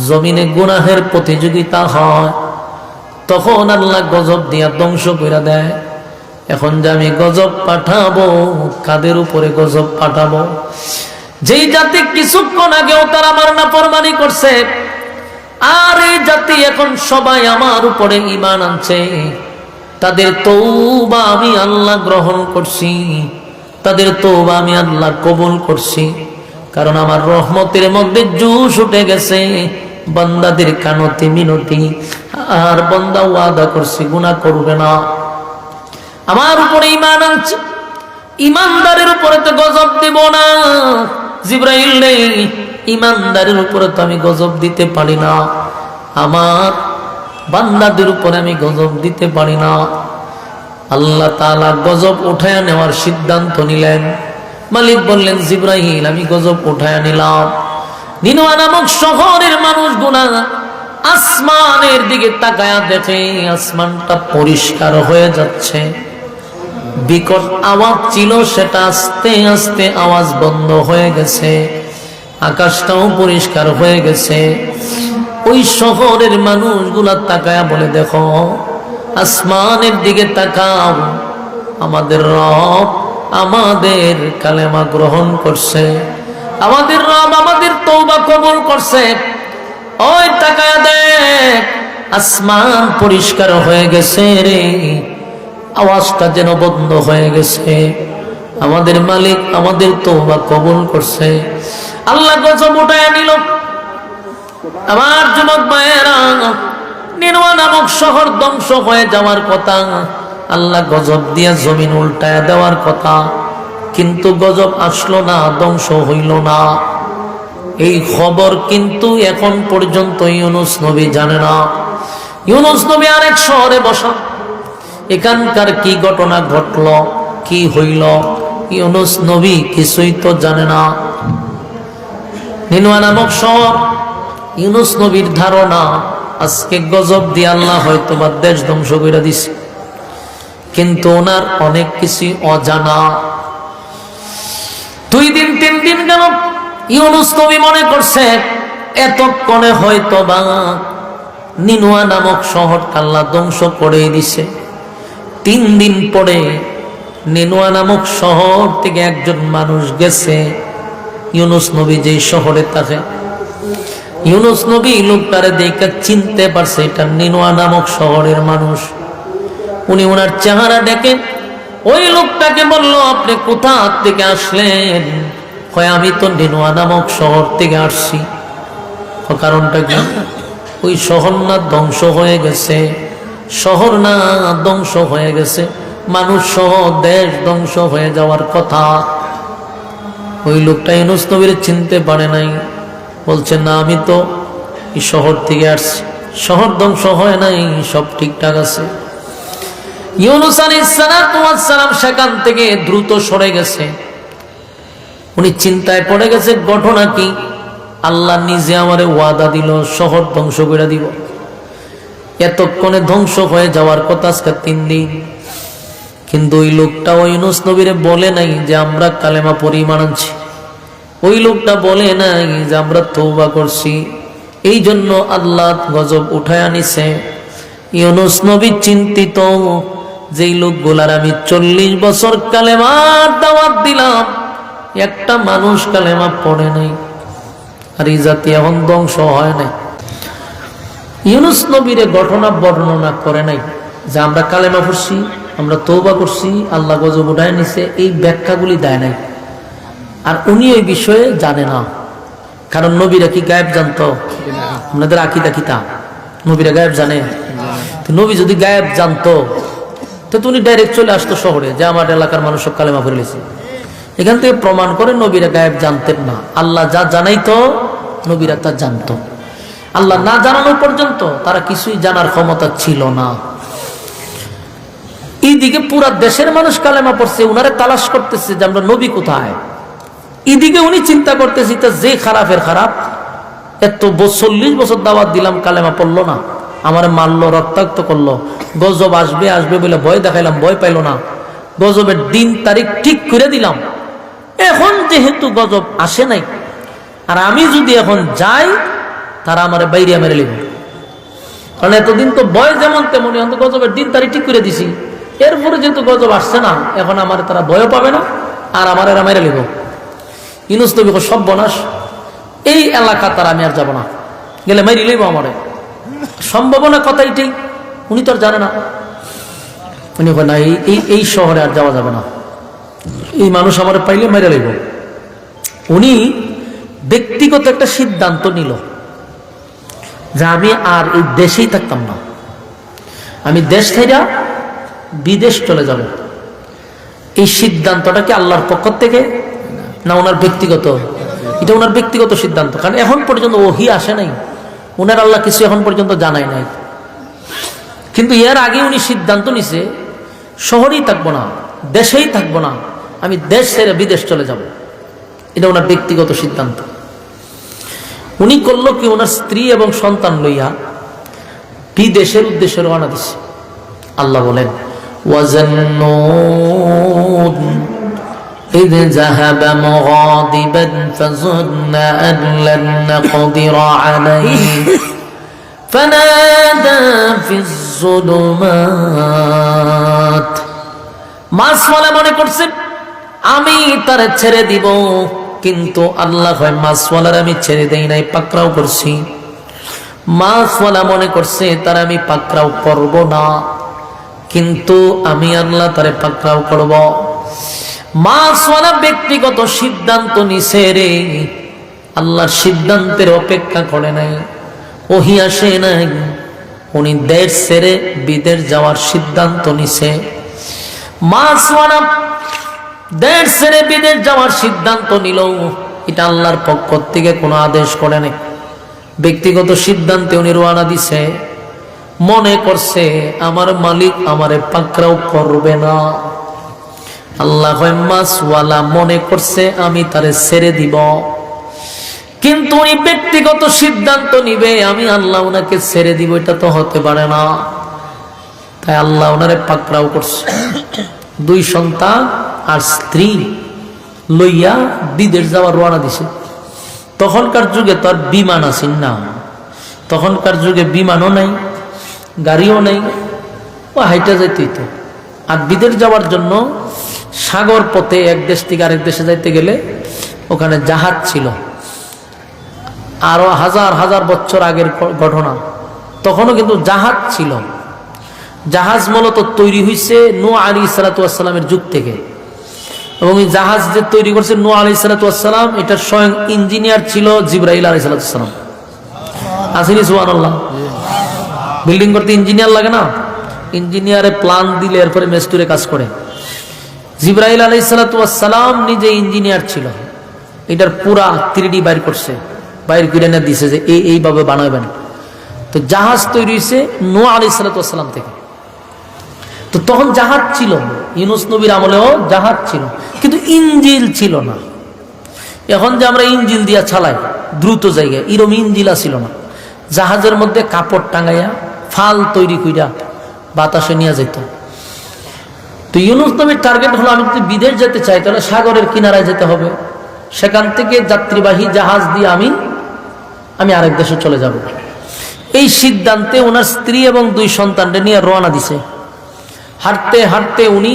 জমিনে গুনাহের প্রতিযোগিতা হয়, তখন আল্লাহ গজব দিয়া ধ্বংস করে দেয়। এখন যে আমি গজব পাঠাবো, কাদের উপরে গজব পাঠাবো? যেই জাতি কিছুক্ষণ আগেও তারা আমার নাফরমানি করছে, আর এই জাতি এখন সবাই আমার উপরে ঈমান আনছে, তাদের তওবা আমি আল্লাহ গ্রহণ করছি, তাদের তওবা আমি আল্লাহ কবুল করছি, কারণ আমার রহমতের মধ্যে জোশ উঠে গেছে বান্দাদের কানতি মিনতি। আর বান্দা ওয়াদা করছি গুনাহ করবে না, আমার উপরে ঈমান আনছে, ঈমানদারের উপরে তো গজব দেব না। জিব্রাইল রে, ঈমানদারের উপরে তো আমি গজব দিতে পারি না, আমার বান্দাদের উপরে আমি গজব দিতে পারি না। আল্লাহ তাআলা গজব উঠায়া নেওয়ার সিদ্ধান্ত নিলেন। মালিক বললেন, জিব্রাইল আমি গজব উঠায়া নিলাম। নিনওয়া নামক শহরের মানুষগুলা আসমানের দিকে তাকায়া দেখে আসমানটা পরিষ্কার হয়ে যাচ্ছে। বিকট আওয়াজ ছিল, সেটা আস্তে আস্তে আওয়াজ বন্ধ হয়ে গেছে, আকাশটাও পরিষ্কার হয়ে গেছে। ওই শহরের মানুষগুলা তাকায়া বলে, দেখো আসমানের দিকে তাকাও, আমাদের রব আমাদের কালেমা গ্রহণ করছে, আমাদের রব আমাদের তওবা কবুল করছে। ওই তাকায়া দেখ, আসমান পরিষ্কার হয়ে গেছে রে, আওয়াজটা যেন বন্ধ হয়ে গেছে, আমাদের মালিক আমাদের তওবা কবুল করছে। আল্লাহ গজব উঠায়া নিল। আমার যুবক ভাইয়েরা, নিনওয়া নামক শহর ধ্বংস হয়ে যাওয়ার কথা, আল্লাহ গজব দিয়া জমিন উল্টায়া দেওয়ার কথা, কিন্তু গজব আসলো না, ধ্বংস হইল না। এই খবর কিন্তু এখন পর্যন্ত ইউনুস নবী জানে না। ইউনুস নবী আরেক শহরে বসা, এখানকার কি ঘটনা ঘটল, কি হইল, ইউনুস নবী কিছুই তো জানে না। নিনওয়া নামক শহর, ইউনুস নবীর ধারণা আজকে গজব দিয়ে আল্লাহ হয়তো বা দেশ ধ্বংস করে দিছে, কিন্তু ওনার অনেক কিছু অজানা। 2 দিন 3 দিন গেল, ইউনুস নবী মনে করছে এতক্ষণে হয়তো বা নিনওয়া নামক শহরটা আল্লাহ ধ্বংস করে দিছে। 3 দিন পরে নিনওয়া নামক শহর থেকে একজন মানুষ গেছে, ইউনুস নবী যেই শহরে থাকে। ইউনুস নবী লোকটারে দেখে চিনতে পারছে এটা নিনওয়া নামক শহরের মানুষ। উনি ওনার চেহারা দেখে ওই লোকটাকে বলল, আপনি কোথা থেকে আসলেন? কয়, আমি তো নিনওয়া নামক শহর থেকে আসছি। কারণটা কি? ওই শহর না ধ্বংস হয়ে গেছে? শহর না ধ্বংস হয়ে গেছে, মানুষ সহ দেশ ধ্বংস হয়ে যাওয়ার কথা। ওই লোকটা ইউনুস নবীর চিনতে পারে নাই, বলছে না আমি তো এই শহর থেকে আসছি, শহর ধ্বংস হয় নাই, সব ঠিকঠাক আছে। ইউনুস আলাইহিস সালাম সেখান থেকে দ্রুত সরে গেছে। উনি চিন্তায় পড়ে গেছে, ঘটনা কি? আল্লাহ নিজে আমারে ওয়াদা দিল শহর ধ্বংস করে দিব, এতক্ষণে ধ্বংস হয়ে যাওয়ার কথা আজকে 3 দিন। কিন্তু ওই লোকটা ওই ইউনুস নবীরে বলে নাই যে আমরা কালেমা পড়ে ঈমান আনছি, ওই লোকটা বলে নাই যে আমরা তওবা করছি। এই জন্য আল্লাহ গজব উঠায় আনিছে। ইউনুস নবী চিন্তিত, যেই লোকগুলার আমি 40 বছর কালেমার দাওয়াত দিলাম, একটা মানুষ কালেমা পড়ে নাই, আর এই জাতি এখন ধ্বংস হয় নাই। ইউনুস নবীর ঘটনা বর্ণনা করে নাই যে আমরা কালেমা পড়ছি, আমরা তওবা করছি, আল্লাহ গজব উঠায় নিছে, এই ব্যাখ্যাগুলি দেয় নাই। আর উনি এই বিষয়ে জানে না, কারণ নবীরা কি গায়েব জানতো? আপনাদের আকীদা কি তা? নবীরা গায়েব জানে? তো নবী যদি গায়েব জানতো তো উনি ডাইরেক্ট চলে আসতো শহরে, যে আমার এলাকার মানুষ সব কালেমা পড়ে নিছে। এখান থেকে প্রমাণ করে নবীরা গায়েব জানতেন না। আল্লাহ যা জানাইতো নবীরা তা জানতো, আল্লাহ না জানানো পর্যন্ত তারা কিছুই জানার ক্ষমতা ছিল না। এইদিকে পুরা দেশের মানুষ কালেমা পড়ছে, উনারে তালাশ করতেছে যে আমরা নবী কোথায়। এদিকে উনি চিন্তা করতেছি তা যে খারাপের খারাপ, এত 40 বছর দাওয়াত দিলাম, কালেমা পড়লো না, আমার মারলো, রক্তাক্ত করলো, গজব আসবে আসবে বলে ভয় দেখাইলাম, ভয় পাইল না, গজবের দিন তারিখ ঠিক করে দিলাম। এখন যেহেতু গজব আসে নাই, আর আমি যদি এখন যাই তারা আমার বাইরে মেরে লিখবে, কারণ এতদিন তো ভয় যেমন তেমনি, এখন তো গজবের দিন তারিখ ঠিক করে দিছি, এরপরে যেহেতু গজব আসছে না, এখন আমার তারা ভয়ও পাবে না, আর আমার এরা মেরে লিখব। ইউনূস নবী সব বনাস, এই এলাকা তার আমি আর যাব না, গেলে মেরে লিখব আমারে। সম্ভাবনা কথা এটাই, উনি তো আর জানে না। উনি না, এই শহরে আর যাওয়া যাবে না, এই মানুষ আমার পাইলে মেরে লিখব। উনি ব্যক্তিগত একটা সিদ্ধান্ত নিল যে আমি আর এই দেশেই থাকতাম না, আমি দেশ থেকে বিদেশ চলে যাব। এই সিদ্ধান্তটা কি আল্লাহর পক্ষ থেকে না ওনার ব্যক্তিগত? এটা ওনার ব্যক্তিগত সিদ্ধান্ত, কারণ এখন পর্যন্ত ওহী আসে নাই, ওনার আল্লাহ কিছু এখন পর্যন্ত জানাই নাই। কিন্তু এর আগে উনি সিদ্ধান্ত নিছে শহরেই থাকবো না, দেশেই থাকবো না, আমি দেশ ছেড়ে বিদেশ চলে যাব। এটা ওনার ব্যক্তিগত সিদ্ধান্ত। উনি করলো কি, ওনার স্ত্রী এবং সন্তান লইয়া বিদেশের উদ্দেশ্যে রওনা দিছে। আল্লাহ বলেন ওয়াজান্নুন إذ ذهب مغاضبا فظن أن لن نقدر عليه فنادى في الظلمات। মাছওয়ালা মনে করছে আমি তারে ছেড়ে দিব, কিন্তু আল্লাহ হয় মাছওয়ালার আমি ছেড়ে দেই নাই, পাকড়াও করছি। মাছওয়ালা মনে করছে তার আমি পাকড়াও করব না, কিন্তু আমি আল্লাহ তারে পাকড়াও করব। মাছওয়ালা ব্যক্তিগত সিদ্ধান্ত নিছে রে, আল্লাহর সিদ্ধান্তের অপেক্ষা করে নাই, ওহী আসে নাই, উনি দেশ ছেড়ে বিদেশ যাওয়ার সিদ্ধান্ত নিছে। মাছওয়ালা দেশ ছেড়ে বিদেশ যাওয়ার সিদ্ধান্ত নিল, এটা আল্লাহর পক্ষ থেকে কোনো আদেশ করে নাই, ব্যক্তিগত সিদ্ধান্তে উনি রওনা দিছে। মনে করছে আমার মালিক আমারে পাকড়াও করবে না। আল্লাহ মাছওয়ালা মনে করছে আমি তারে ছেড়ে দিব, কিন্তু উনি ব্যক্তিগত সিদ্ধান্ত নিবে আমি আল্লাহ ওনাকে ছেড়ে দিব, এটা তো হতে পারে না। তাই আল্লাহ ওনারে পাকড়াও করছে। 2 সন্তান আর স্ত্রী লইয়া বিদেশ যাওয়ার রওনা দিছে। তখনকার যুগে তো আর বিমান আসেন না, তখনকার যুগে বিমানও নাই, গাড়িও নাই, ও হাইটা যাইতেই তো। আর বিদেশ যাওয়ার জন্য সাগর পথে এক দেশ থেকে আরেক দেশে যাইতে গেলে ওখানে জাহাজ ছিল। আরো হাজার হাজার বছর আগের ঘটনা, তখনও কিন্তু জাহাজ ছিল। জাহাজ মূলত তৈরি হয়েছে নূহ আলাইহিস সালামের যুগ থেকে, এবং এই জাহাজ যে তৈরি করছে নূহ আলাইহিস সালাম, এটার স্বয়ং ইঞ্জিনিয়ার ছিল জিবরাইল আলাইহিস সালাম। আসেনি সুবহানাল্লাহ? বিল্ডিং করতে ইঞ্জিনিয়ার লাগে না? ইঞ্জিনিয়ারে প্ল্যান দিলে এরপরে মেস্তুরে কাজ করে। জিবরাইল আলাইহিস সালাম নিজে ইঞ্জিনিয়ার ছিল, এটার পুরা 3D বাইর করছে, বাইর করে না দিছে যে এইভাবে বানাবেন। তো জাহাজ তৈরি হয়েছে নূহ আলাইহিস সালাম থেকে। তো তখন জাহাজ ছিল, ইউনূস নবীর আমলেও জাহাজ ছিল, কিন্তু ইঞ্জিল ছিল না। এখন যে আমরা ইঞ্জিল দিয়া চালাই দ্রুত জায়গায়, এরকম ইঞ্জিলা ছিল না। জাহাজের মধ্যে কাপড় টাঙাইয়া ফাল তৈরি কইরা বাতাসে নিয়ে যেত। তো ইউনূস নবীর টার্গেট হলো আমি যদি বিদেশ যেতে চাই তাহলে সাগরের কিনারায় যেতে হবে, সেখান থেকে যাত্রীবাহী জাহাজ দিয়ে আমি আরেক দেশে চলে যাব। এই সিদ্ধান্তে ওনার স্ত্রী এবং 2 সন্তানকে নিয়ে রওনা দিছে। হাঁটতে হাঁটতে উনি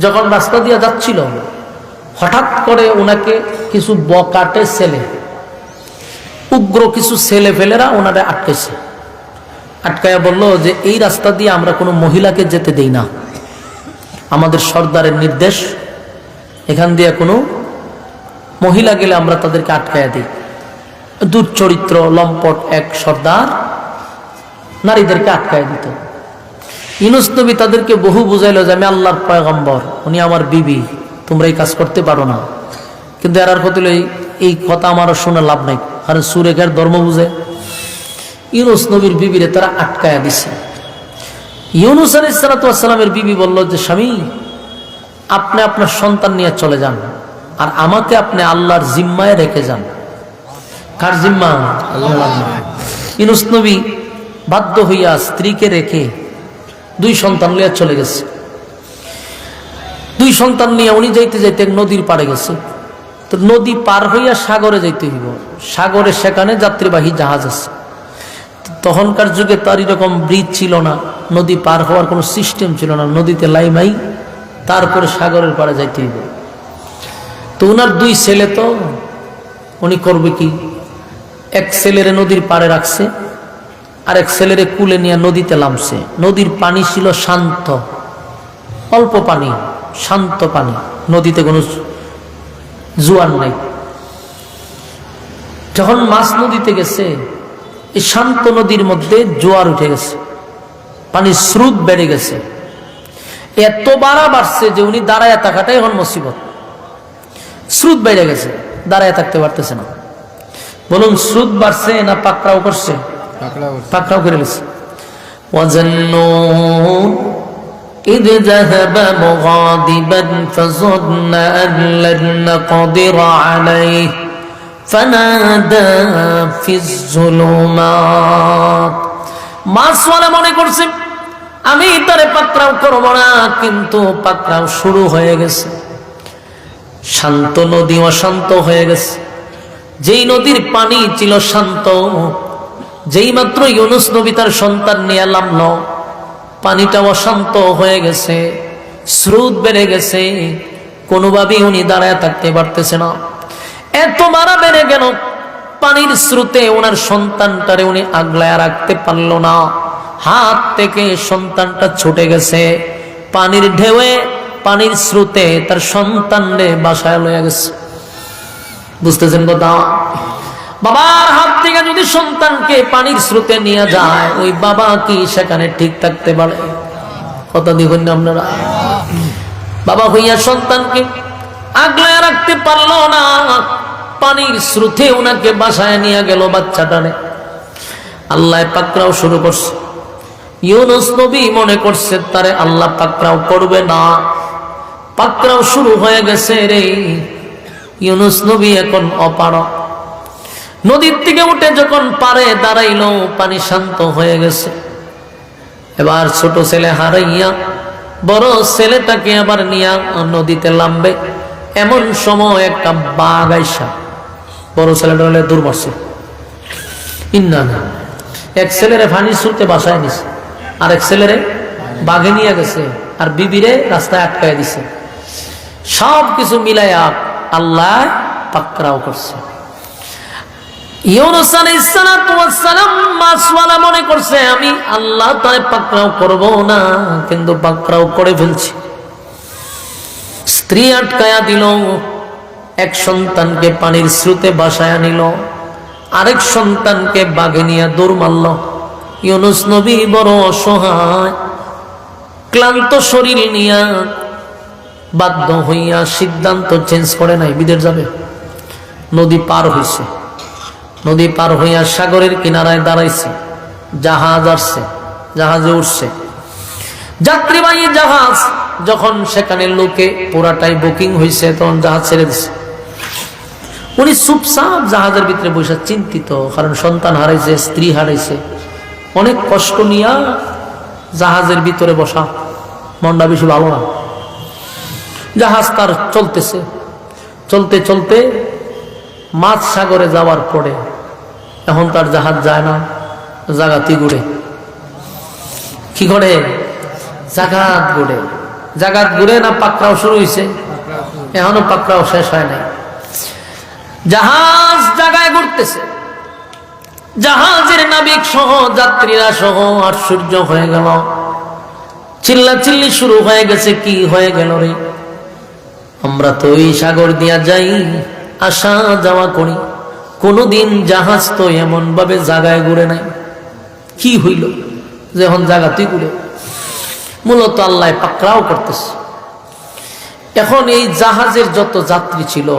যখন রাস্তা দিয়ে যাচ্ছিল, হঠাৎ করে ওনাকে কিছু বকাটে ছেলে, উগ্র কিছু ছেলে ফেলেরা ওনারে আটকেছে। আটকায়া বলল যে এই রাস্তা দিয়ে আমরা কোনো মহিলাকে যেতে দেই না, আমাদের সর্দারের নির্দেশ, এখান দিয়ে কোনো মহিলা গেলে আমরা তাদেরকে আটকায়া দিই। দুর্চরিত্র লম্পট এক সর্দার নারীদেরকে আটকায়া দিত। ইউনূস নবী তাদেরকে বহু বুঝাইল যে আমি আল্লাহর পয়গম্বর, উনি আমার বিবি, তোমরা এই কাজ করতে পারো না। কিন্তু এরার কথা এই কথা আমারও শুনে লাভ নাই, কারণ সুরেখার ধর্ম বুঝে। ইউনূস নবীর বিবিরে তারা আটকায়া দিছে। ইউনূস আলাইহিস সালাতু ওয়াস সালামের বিবি বলল যে স্বামী, আপনি আপনার সন্তান নিয়ে চলে যান, আর আমাকে আপনি আল্লাহর জিম্মায় রেখে যান। কার জিম্মা? আল্লাহর। ইউনূস নবী বাধ্য হইয়া স্ত্রীকে রেখে 2 সন্তান নিয়ে চলে গেছে। 2 সন্তান নিয়ে উনি যাইতে যাইতে নদীর পাড়ে গেছে। তো নদী পার হইয়া সাগরে যাইতে হইব। সাগরে সেখানে যাত্রীবাহী জাহাজ আছে। তখনকার যুগে তার এরকম ব্রিজ ছিল না, নদী পার হওয়ার কোনো সিস্টেম ছিল না, নদীতে লাইমাই তারপরে সাগরের পাড়ে যাইতে হইব। তো উনার 2 ছেলে, তো উনি করবে কি? এক ছেলেরে নদীর পাড়ে রাখছে, আর এক ছেলেরে কুলে নিয়ে নদীতে নামছে। নদীর পানি ছিল শান্ত, অল্প পানি, শান্ত পানি, নদীতে কোনো জোয়ার নাই। যখন মাছ নদীতে গেছে, এই শান্ত নদীর মধ্যে জোয়ার উঠে গেছে, পানির স্রোত বেড়ে গেছে। এত বাড়ছে যে উনি দাঁড়ায় থাকাটাই এখন মুসিবত। স্রোত বেড়ে গেছে, দাঁড়ায় থাকতে পারতেছে না। বলুন, স্রোত বাড়ছে না পাকড়াও করছে? পাকড়াও করে গেছে। إذ ذهب مغاضبا فظن أن لن نقدر عليه فنادى في الظلمات। মাছওয়ালা মনে করছে আমি তারে পাকড়াও করব না, কিন্তু পাকড়াও শুরু হয়ে গেছে। শান্ত নদী অশান্ত হয়ে গেছে। যেই নদীর পানি ছিল শান্ত, যেই মাত্র ইউনূস নবী তার সন্তান নিয়ে নামলো, পানিটা অশান্ত হয়ে গেছে, স্রোত বেড়ে গেছে, কোনোভাবেই উনি দাঁড়ায় থাকতে পারতেছে না। এত মারা বেড়ে গেল, পানির স্রোতে ওনার সন্তানটারে উনি আগলায় রাখতে পারল না। হাত থেকে সন্তানটা ছুটে গেছে, পানির ঢেউয়ে, পানির স্রোতে তার সন্তানরে বাসায় লয়ে গেছে। বুঝতেছেন কথা? বাবার হাত থেকে যদি সন্তানকে পানির স্রোতে নিয়ে যায়, ওই বাবা কি সেখানে ঠিক থাকতে পারে? কথা দেখুন না আপনারা। বাবা হইয়া সন্তানকে আগলায় রাখতে পারলো না, পানির স্রোতে ওনাকে বাসায় নিয়ে গেল বাচ্চাটারে। আল্লাহ পাকড়াও শুরু করছে। ইউনূস নবী মনে করছে তারে আল্লাহ পাকড়াও করবে না। পাকড়াও শুরু হয়ে গেছে রে। ইউনূস নবী এখন অপারগ। নদীর থেকে উঠে যখন পারে দাঁড়াইলো, পানি শান্ত হয়ে গেছে। এবার ছোট ছেলে হারাইয়া বড় ছেলেটাকে আবার নিয়ে নদীতে নামবে, এমন সময় একটা বাঘ আইসা বড় ছেলেটা হলে দূর বসে। ইন্না না, এক ছেলেরে পানির স্রোতে বাসায় নিছে, আর এক ছেলেরে বাঘে নিয়ে গেছে, আর বিবিরে রাস্তায় আটকায় দিছে। সব কিছু মিলাইয়া আল্লাহ পাকড়াও করছে। ইউনূস আলাইহিস সালাতু ওয়াস সালাম মাছওয়ালা মনে করছে আমি আল্লাহ তারে পাকড়াও করব না, কিন্তু পাকড়াও করে ফেলছি। স্ত্রী আটকায়া দিল, এক সন্তানকে পানির স্রোতে বাসায় নিল, আরেক সন্তানকে বাগে নিয়ে দৌড় মারল। ইউনূস নবী বড় অসহায়, ক্লান্ত শরীর নিয়া বাধ্য হইয়া সিদ্ধান্ত চেঞ্জ করে নাই, বিদেশ যাবে। নদী পার হইছে, নদী পার হইয়া সাগরের কিনারায় দাঁড়াইছে। জাহাজ আসছে, জাহাজে উঠছে, যাত্রীবাহী জাহাজ। যখন সেখানে লোকে পুরাটাই বুকিং হয়েছে, তখন জাহাজ ছেড়ে দিছে। উনি চুপচাপ জাহাজের ভিতরে বসে চিন্তিত, কারণ সন্তান হারাইছে, স্ত্রী হারাইছে। অনেক কষ্ট নিয়া জাহাজের ভিতরে বসা, মনটা বেশি ভালো না। জাহাজ তার চলতেছে, চলতে চলতে মাঝ সাগরে যাওয়ার পরে এখন তার জাহাজ যায় না, জাগাতি ঘুরে। কি করে? জাগাত ঘুরে। জাগাত ঘুরে না পাকড়াও শুরু হয়েছে? এখনো পাকড়াও শেষ হয় নাই। জাহাজ জায়গায় ঘুরতেছে, জাহাজের নাবিক সহ যাত্রীরা সহ আশ্চর্য হয়ে গেল। চিল্লা চিল্লি শুরু হয়ে গেছে, কি হয়ে গেল রে? আমরা তো এই সাগর দিয়া যাই, আসা যাওয়া করি, কোনদিন জাহাজ তো এমন ভাবে জায়গায় ঘুরে নাই। কি হইল যে এখন জায়গাতেই ঘুরে? মূলত আল্লাহ পাকড়াও করতেছে। এখন এই জাহাজের যত যাত্রী ছিল,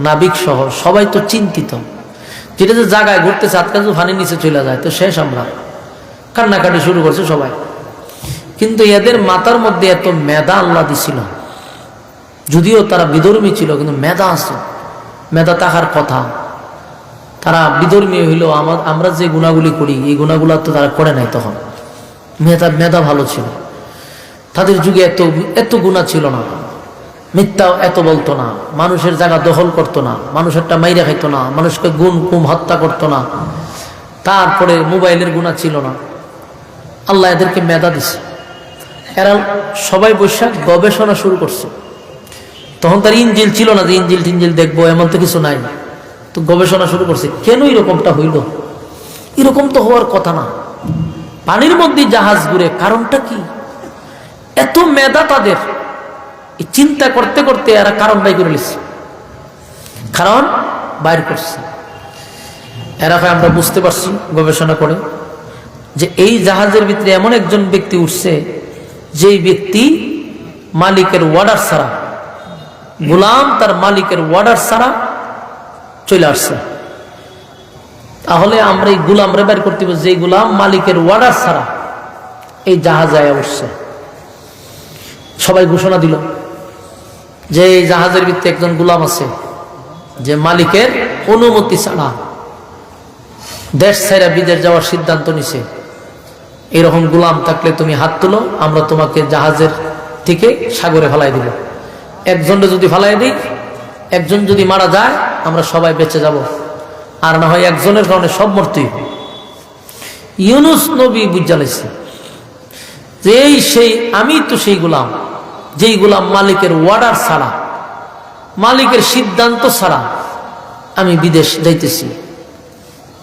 নাবিক সহ সবাই তো চিন্তিত, যেটা যে জায়গায় ঘুরতেছে, আজকাল তো পানির নিচে চলে যায় তো শেষ। আমরা কান্নাকাটি শুরু করছে সবাই। কিন্তু এদের মাথার মধ্যে এত মেধা আল্লাহ দিছিল, যদিও তারা বিধর্মী ছিল কিন্তু মেধা আছে, মেধা থাকার কথা। তারা বিধর্মী হইলেও আমরা যে গুণাগুলি করি এই গুণাগুলো তো তারা করে নাই। তখন মেধা ভালো ছিল, তাদের যুগে এত গুণা ছিল না, মিথ্যা এত বলতো না, মানুষের জায়গা দখল করতো না, মানুষেরটা মাইরা খাইতো না, মানুষকে গুম হত্যা করতো না, তারপরে মোবাইলের গুণা ছিল না। আল্লাহ এদেরকে মেধা দিছে। এরা সবাই বৈশাখ গবেষণা শুরু করছে। তখন তার ইঞ্জিল ছিল না যে ইঞ্জিল টিঞ্জিল দেখবো, এমন তো কিছু নাই। তো গবেষণা শুরু করছে, কেন এরকমটা হইল, এরকম তো হওয়ার কথা না। পানির মধ্যে জাহাজ ঘুরে, কারণটা কি? এত মেধা তাদের, চিন্তা করতে করতে এরা কারণ বাইর করে নিচ্ছে, কারণ বাইর করছে। এরা আমরা বুঝতে পারছি গবেষণা করে যে এই জাহাজের ভিতরে এমন একজন ব্যক্তি উঠছে, যেই ব্যক্তি মালিকের ওয়ার্ডার ছাড়া, গোলাম তার মালিকের ওয়ার্ডার ছাড়া চলে আসছে। তাহলে আমরা এই গোলামরে বের করতে হবে, যে গোলাম মালিকের ওয়ার্ডার ছাড়া এই জাহাজে উঠছে। সবাই ঘোষণা দিল যে এই জাহাজের ভিতরে একজন গোলাম আছে, যে মালিকের অনুমতি ছাড়া দেশ ছেড়ে বিদেশ যাওয়ার সিদ্ধান্ত নিছে। এরকম গোলাম থাকলে তুমি হাত তুলো, আমরা তোমাকে জাহাজের থেকে সাগরে ফেলাই দিব। একজনকে যদি ফেলাই দিই, একজন যদি মারা যায়, আমরা সবাই বেঁচে যাব, আর না হয় একজনের কারণে সব মরতেই। ইউনুস নবী বুঝালেছে যে সেই আমি তো সেই গোলাম, যেই গোলাম মালিকের ওয়ার্ডার ছাড়া, মালিকের সিদ্ধান্ত ছাড়া আমি বিদেশ যাইতেছি।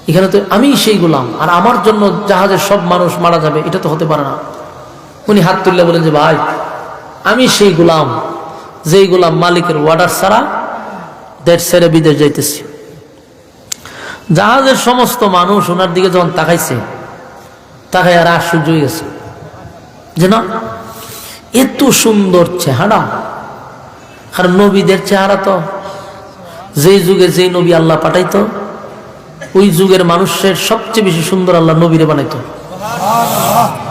এখানে তো আমি সেই গোলাম, আর আমার জন্য জাহাজের সব মানুষ মারা যাবে, এটা তো হতে পারে না। উনি হাত তুললে বলেন যে ভাই, আমি সেই গোলাম, যেই গোলাম মালিকের ওয়ার্ডার ছাড়া দেশ ছেড়ে বিদেশ যাইতেছি। জাহাজের সমস্ত মানুষ ওনার দিকে যখন তাকাইছে, তাকাই আর আশ্চর্য হয়ে গেছে যে না, এত সুন্দর চেহারা। আর নবীদের চেহারা তো যেই যুগে যেই নবী আল্লাহ পাঠাইতো, ওই যুগের মানুষের সবচেয়ে বেশি সুন্দর আল্লাহ নবীরে বানাইতো।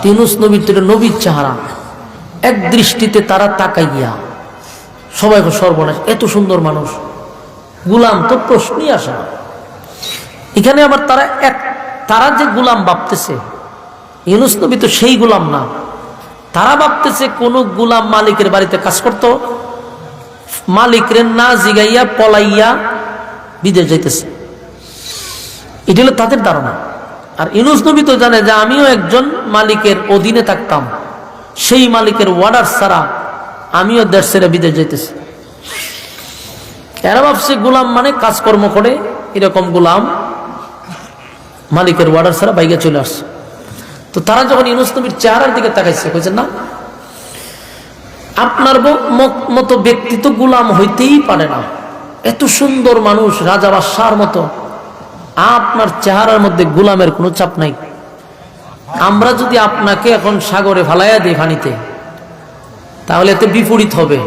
ইউনুস নবীর তো নবীর চেহারা, এক দৃষ্টিতে তারা তাকাইয়া সবাই সর্বনাশ, এত সুন্দর মানুষ, গোলাম তো প্রশ্নই আসে না। এখানে আবার তারা যে গোলাম ভাবতেছে, ইউনুস নবী তো সেই গোলাম না। তারা ভাবতেছে কোন গোলাম মালিকের বাড়িতে কাজ করত, মালিকের না জিগাইয়া পলাইয়া বিদেশ যাইতেছে, এটা হলো তাদের ধারণা। আর ইউনুস নবী তো জানে যে আমিও একজন মালিকের অধীনে থাকতাম, সেই মালিকের ওয়ার্ডার ছাড়া আমিও দেশ ছেড়ে বিদেশ যাইতেছি। এরা ভাবছে গোলাম মানে কাজকর্ম করে, এরকম গোলাম মালিকের ওয়ার্ডার ছাড়া বাইকে চলে আসছে। তো তারা যখন ইউনুস নবীর চেহারার দিকে তাকাইছে, কইছে না, আপনার মতো ব্যক্তি তো গোলাম হইতেই পারে না, এত সুন্দর মানুষ, রাজা বাদশার মতো, আপনার চেহারার মধ্যে গোলামের কোনো চাপ নাই। আমরা যদি আপনাকে এখন সাগরে ফালাইয়া দিই পানিতে, তাহলে এতে বিপরীত হবে।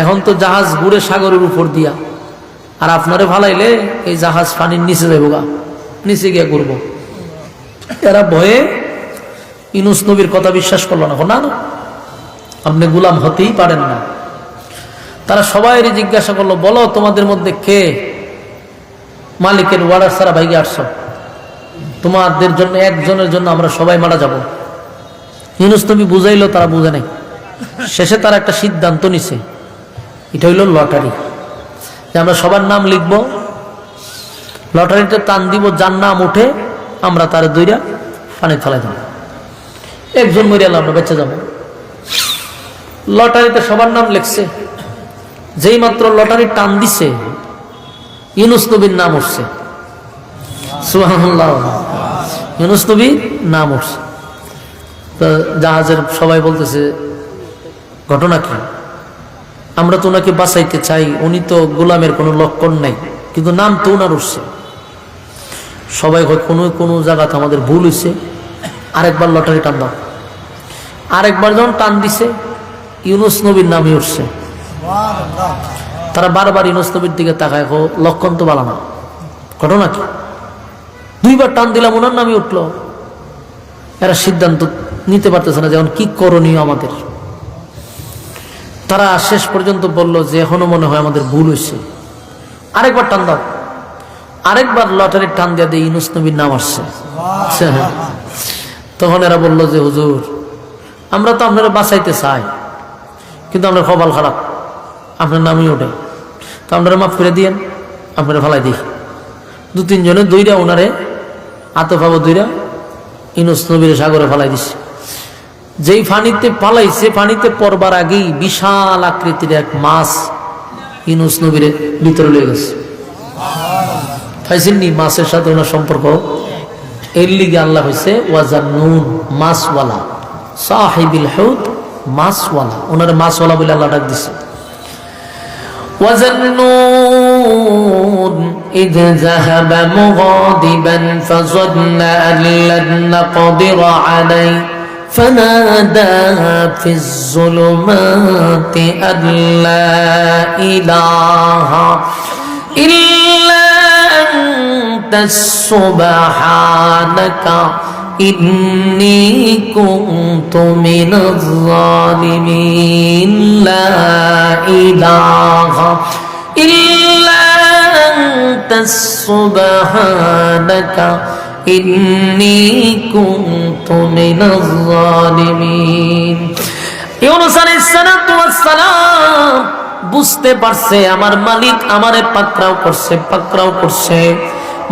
এখন তো জাহাজ ঘুরে সাগরের উপর দিয়া, আর আপনারে ফালাইলে এই জাহাজ পানির নিচে যাবো গা, নিচে গিয়ে ঘুরবো। এরা ভয়ে ইউনুস নবীর কথা বিশ্বাস করলো না, না না, আপনি গোলাম হতেই পারেন না। তারা সবাই জিজ্ঞাসা করলো, বলো তোমাদের মধ্যে কে মালিকের ওয়ার্ডার ছাড়া বাইকে আসছো? তোমাদের জন্য, একজনের জন্য আমরা সবাই মারা যাব। ইউনুস নবী বুঝাইলো, তারা বুঝে নাই। শেষে তারা একটা সিদ্ধান্ত নিছে, এটা হইল লটারি, যে আমরা সবার নাম লিখব, লটারিতে টান দিব, যার নাম উঠে আমরা তার দইরা পানি ফেলাই দেব, একজন মরে এলাম আমরা বেঁচে যাব। লটারিতে সবার নাম লিখছে, যেই মাত্র লটারি টান দিছে ইউনুস নবীর নাম উঠছে। সুবহানাল্লাহ, ইউনুস নবীর নাম উঠছে। তো জাহাজের সবাই বলতেছে, ঘটনা কি? আমরা তো ওনাকে বাঁচাইতে চাই, উনি তো গোলামের কোনো লক্ষণ নাই, কিন্তু নাম তো ওনার উঠছে। সবাই কোনো কোনো জায়গাতে আমাদের ভুল হয়েছে, আরেকবার লটারি টান দাও। আরেকবার যখন টান দিছে, ইউনুস নবীর নামই উঠছে। তারা বারবার ইউনুস নবীর দিকে তাকায়, লক্ষণ তো ভালো না, ঘটনা কি? দুইবার টান দিলাম, ওনার নামই উঠলো। এরা সিদ্ধান্ত নিতে পারতেছে না, যেমন কি করণীয় আমাদের। তারা শেষ পর্যন্ত বলল যে এখনো মনে হয় আমাদের ভুল হয়েছে, আরেকবার টান দাও। আরেকবার লটারির টান দিয়ে দিয়ে ইউনূস নবীর নাম আসছে। তখন এরা বলল যে হুজুর, আমরা তো আপনারা বাঁচাইতে চাই, কিন্তু আপনার কপাল খারাপ, আপনার নামই ওঠে, তো আপনারা মাফ করে দিয়েন, আপনারা ফালাই দিই। দু তিনজনে দুইটা ওনারে আতফাবো দুইটা ইউনূস নবীর সাগরে ফালাই দিছে। যেই পানিতে পালাইছে, পানিতে পড়বার আগেই বিশাল আকৃতির এক মাছ ইউনূস নবীর ভিতরে লেগে গেছে। পাইছেননি মাছের সাথে ওনার সম্পর্ক? এর লিগে আল্লাহ হয়েছে ওয়াজান্নুন, মাছওয়ালা, সাহিবিল হুত, মাছওয়ালা, ওনার মাছওয়ালা বলে আল্লাহ ডাক দিছে। وَظَنُّونَ إِذْ ذَهَبَ مُغَاضِبًا فَظَنَّ أَن لَّن نَّقْدِرَ عَلَيْهِ فَنَادَى فِي الظُّلُمَاتِ أَن لَّا إِلَٰهَ إِلَّا أَنتَ سُبْحَانَكَ إِنِّي كُنتُ مِنَ الظَّالِمِينَ لَا إِلَٰهَ إِلَّا أَنتَ سُبْحَانَكَ إِنِّي كُنتُ مِنَ الظَّالِمِينَ। ইউনূস আলাইহিস সালাতু ওয়াস সালাম বুঝতে পারছে আমার মালিক আমারে পাকড়াও করছে, পাকড়াও করছে,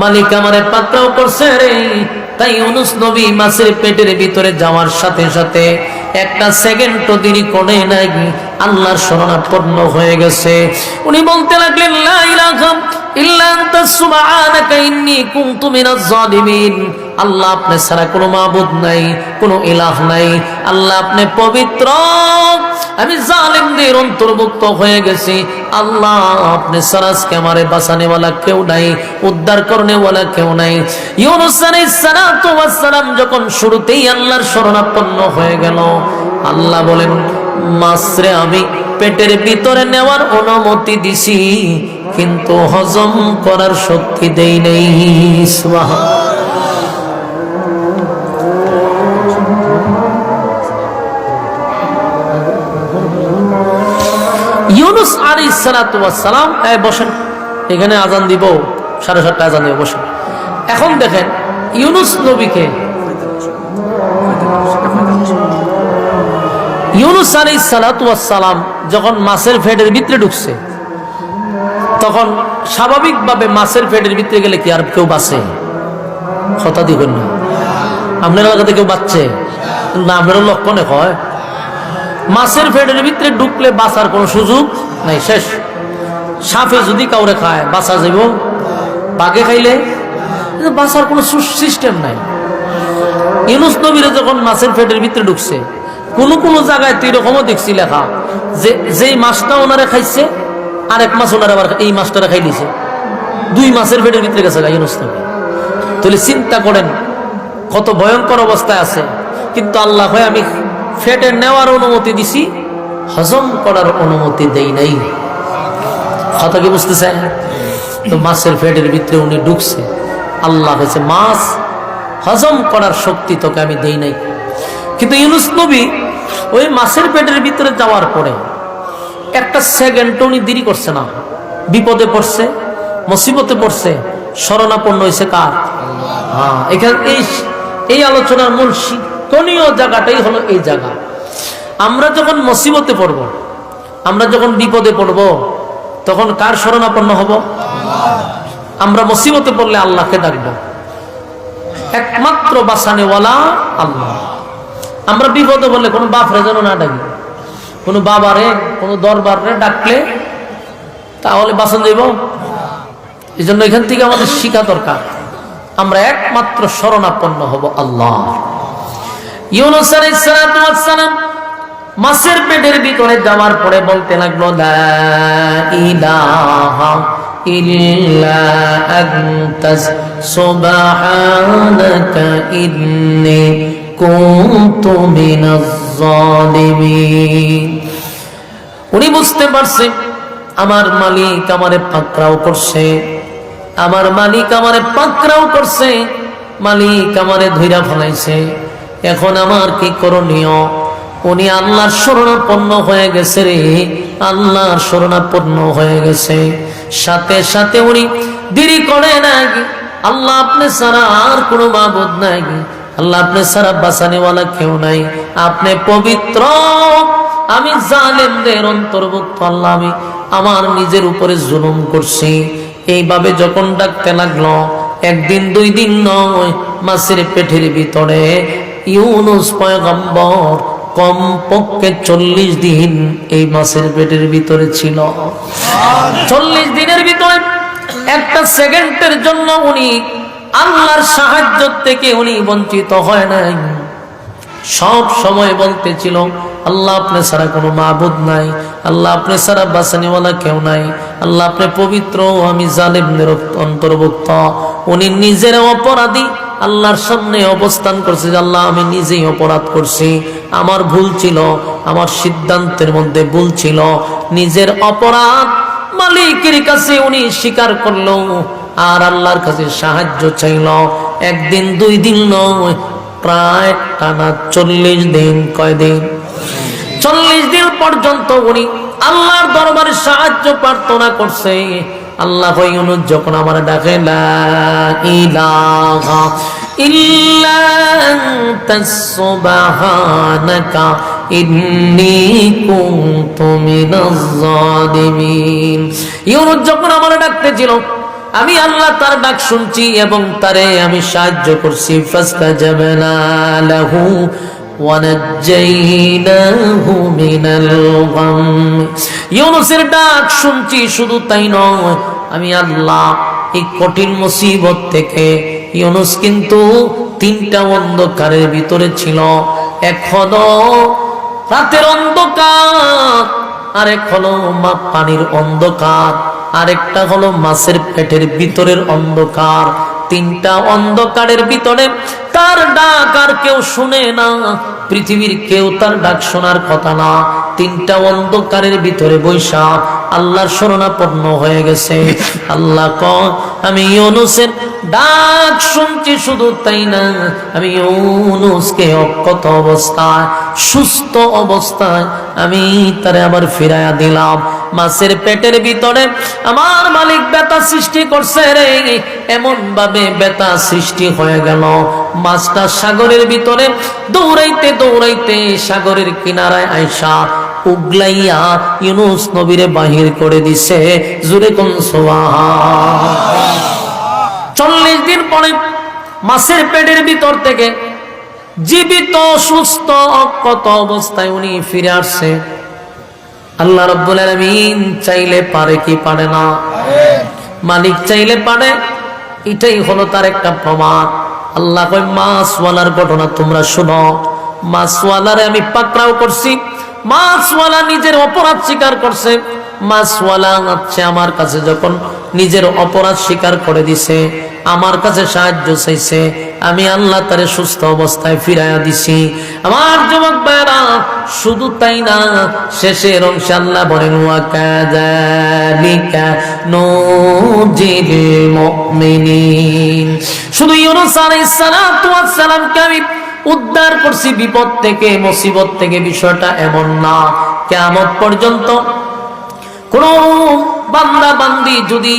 মালিক আমারে পাকড়াও করছে রে। তাই ইউনূস নবী মাছের পেটের ভিতরে যাওয়ার সাথে সাথে একটা সেকেন্ডও দেরি করে নাই, আল্লাহর শরণাপন্ন হয়ে গেছে। উনি বলতে লাগলেন লা ইলাহা ইল্লা আনতা সুবহানাকা ইন্নী কুনতু মিনাজ জালিমিন। আল্লাহ আপনি ছাড়া কোনো মাবুদ নাই, কোনো ইলাহ নাই, আল্লাহ আপনি পবিত্র, আমি জালিমদের অন্তর্ভুক্ত হয়ে গেছি। আল্লাহ আপনি ছাড়া আজকে আমারে বাঁচানে ওয়ালা কেউ নাই, উদ্ধার করনে ওয়ালা কেউ নাই। ইউনূস আলাইহিস সালাতু ওয়াস সালাম যখন শুরুতেই আল্লাহর শরণাপন্ন হয়ে গেল, আল্লাহ বলেন মাছরে আমি পেটের ভিতরে নেওয়ার অনুমতি দিছি, কিন্তু হজম করার শক্তি দেই নাই। সুবহানাল্লাহ। ইউনূস আলাইহিস সালাতু ওয়াস সালাম, এই বসেন, এখানে আজান দিব, 7:30 আজান দিব, বসেন। এখন দেখেন ইউনূস নবীকে, ইউনূস আলাইহিস সালাতু ওয়াস সালাম যখন মাছের পেটের ভিতরে ঢুকছে, তখন স্বাভাবিকভাবে মাছের পেটের ভিতরে গেলে কি আর কেউ বাঁচে? কথা দিবেন না, আপনার এলাকাতে কেউ বাঁচছে না? আপনারও লক্ষণে হয় মাছের পেটের ভিতরে ঢুকলে বাঁচার কোনো সুযোগ নাই, শেষ। সাপে যদি কাউরে খায় বাঁচা যাব, বাঘে খাইলে বাঁচার কোনো সিস্টেম নাই। ইউনূস নবীরে যখন মাছের পেটের ভিতরে ঢুকছে, কোন জায়গায় তো এরকমও দেখছি লেখা যে যেই মাছটা ওনারা খাইছে আরেক মাছ ওনারা আবার এই মাছটা খাই দিছে, 2 মাছের পেটের ভিতরে গেছে ইউনূস নবী। তাহলে চিন্তা করেন কত ভয়ঙ্কর অবস্থায় আছে। কিন্তু আল্লাহ হয় আমি ফেটে নেওয়ার অনুমতি দিছি, হজম করার অনুমতি দেই নাই। কথা কি বুঝতেছে? তো মাছের পেটের ভিতরে উনি ঢুকছে, আল্লাহ হয়েছে মাছ হজম করার শক্তি তোকে আমি দেই নাই। কিন্তু ইউনূস নবী ওই মাছের পেটের ভিতরে যাওয়ার পরে একটা সেকেন্ড উনি দেরি করছে না, বিপদে পড়ছে, মুসিবতে পড়ছে, শরণাপন্ন হয়েছে কার? হ্যাঁ, এখানে এই আলোচনার মূল শিক্ষণীয় জায়গাটাই হলো এই জায়গা। আমরা যখন মুসিবতে পড়ব, আমরা যখন বিপদে পড়ব, তখন কার শরণাপন্ন হব? আমরা মুসিবতে পড়লে আল্লাহকে ডাকবো, একমাত্র বাঁচানেওয়ালা আল্লাহ। আমরা বিপদে বললে কোনো বাপরে যেন না ডাকি, কোনো বাবারে, কোনো দরবারে ডাকলে তাহলে বাঁচান যাইব। এই জন্য এখান থেকে আমাদের শিক্ষা দরকার, আমরা একমাত্র শরণাপন্ন হব আল্লাহ। ইউনূস আলাইহিস সালাতু ওয়াস সালাম মাছের পেটের ভিতরে যাওয়ার পরে বলতে লাগলো লা ইলাহা ইল্লা আনতাস সুবহানাকা ইন্নী কুনতু মিনাজ জালিমিন। উনি বুঝতে পারছে আমার মালিক আমারে পাকড়াও করছে, আমার মালিক আমারে পাকড়াও করছে, মালিক আমারে ধইরা ফেলাইছে, এখন আমার কি করণীয়? উনি আল্লাহর শরণাপন্ন হয়ে গেছে রে, আল্লাহর শরণাপন্ন হয়ে গেছে। সাথে সাথে উনি দেরি করে নাই, আল্লাহ আপনি ছাড়া আর কোনো মাবুদ নাই, আল্লাহ আপনি ছাড়া বাঁচানেওয়ালা কেউ নাই, আপনি পবিত্র, আমি জালেমদের অন্তর্ভুক্ত, আল্লাহ আমি আমার নিজের উপরে জুলুম করছি। এইভাবে যখন ডাকতে লাগলো, একদিন দুই দিন নয়, মাছের পেটের ভিতরে ইউনুস পয়গম্বর কমপক্ষে 40 দিন এই মাছের পেটের ভিতরে ছিল। 40 দিনের ভিতরে একটা সেকেন্ডের জন্য উনি আল্লাহর সাহায্য থেকে উনি বঞ্চিত হয় নাই। সব সময় বলতেছিল, আল্লাহ আপনি ছাড়া কোনো মাবুদ নাই, আল্লাহ আপনি ছাড়া বাঁচানেওয়ালা কেউ নাই, আল্লাহ আপনি পবিত্র, আমি জালেমদের অন্তর্ভুক্ত। উনি নিজের অপরাধী আল্লাহর সামনে অবস্থান করছে যে আল্লাহ আমি নিজেই অপরাধ করছি, আমার ভুল ছিল, আমার সিদ্ধান্তের মধ্যে ভুল ছিল, নিজের অপরাধ মালিকের কাছে উনি স্বীকার করলো আর আল্লাহর কাছে সাহায্য চাইল। একদিন দুই দিন নয়, প্রায় টানা 40 দিন। কয়দিন? 40 দিন পর্যন্ত উনি আল্লাহর দরবারে সাহায্য প্রার্থনা করছে। আল্লাহ ইউনুস যখন আমার ডাকে, লা ইলাহা ইল্লা আনতা সুবহানাকা ইন্নী কুনতু মিনাজ জালিমিন। ইউনুস যখন আমার ডাকতেছিল, আমি আল্লাহ তার ডাক শুনছি এবং তারে আমি সাহায্য করছি। ফাস্তাজাবনা লাহু ওয়া নাজ্জাইনাহু মিনাল গাম। ইউনুসের ডাক শুনছি, শুধু তাই নয়, আমি আল্লাহ এই কঠিন মুসিবত থেকে, ইউনুস কিন্তু 3টা অন্ধকারের ভিতরে ছিল। এক হলো রাতের অন্ধকার, আরেক হলো পানির অন্ধকার, আরেকটা হলো মাছের পেটের ভিতরের অন্ধকার। 3টা অন্ধকারের ভিতরে তার ডাক আর কেউ শুনে না, পৃথিবীর কেউ তার ডাক শোনার কথা না। 3টা অন্ধকারের ভিতরে বৈশা আল্লাহর শরণাপন্ন হয়ে গেছে। আল্লাহ কয়, আমি ইউনুসের ডাক শুনছি, শুধু তাই না, আমি ইউনুসকে অক্ষত অবস্থায়, সুস্থ অবস্থায় আমি তারে আবার ফিরাইয়া দিলাম। মাছের পেটের ভিতরে আমার মালিক ব্যথা সৃষ্টি করছে রে, এমন ভাবে ব্যথা সৃষ্টি হয়ে গেল, মাছটা সাগরের ভিতরে দৌড়াইতে দৌড়াইতে সাগরের কিনারায় আইসা উগলাইয়া ইউনুস নবীরে বাহির করে দিছে। জোরে কোন সুবহান। 40 দিন পরে মাছের পেটের ভিতর থেকে জীবিত সুস্থ অক্ষত অবস্থায় উনি ফিরে আসছে। আল্লাহ রাব্বুল আলামিন চাইলে পারে কি পারে না? মালিক চাইলে পারে, এটাই হলো তার একটা প্রমাণ। আল্লাহ কয়, মাছওয়ালার ঘটনা তোমরা শুনো। মাছওয়ালারে আমি পাকড়াও করছি, মাছওয়ালা নিজের অপরাধ স্বীকার করছে। মাছওয়ালা আছে আমার কাছে যখন নিজের অপরাধ স্বীকার করে দিছে, আমার কাছে সাহায্য চাইছে, আমি আল্লাহ তারে সুস্থ অবস্থায় ফিরাইয়া দিছি। আমার যুবক ভাইরা, শুধু তাই না, শেষের অংশে আল্লাহ বলেন, ওয়া কাযালিকা নুজিল মুমিনিন। শুধু ইউনুস আলাইহিস সালাতু ওয়াস সালামকে আমি উদ্ধার করছি বিপদ থেকে, মুসিবত থেকে। বিষয়টা এমন না, কিয়ামত পর্যন্ত কোন বান্দা বান্দি যদি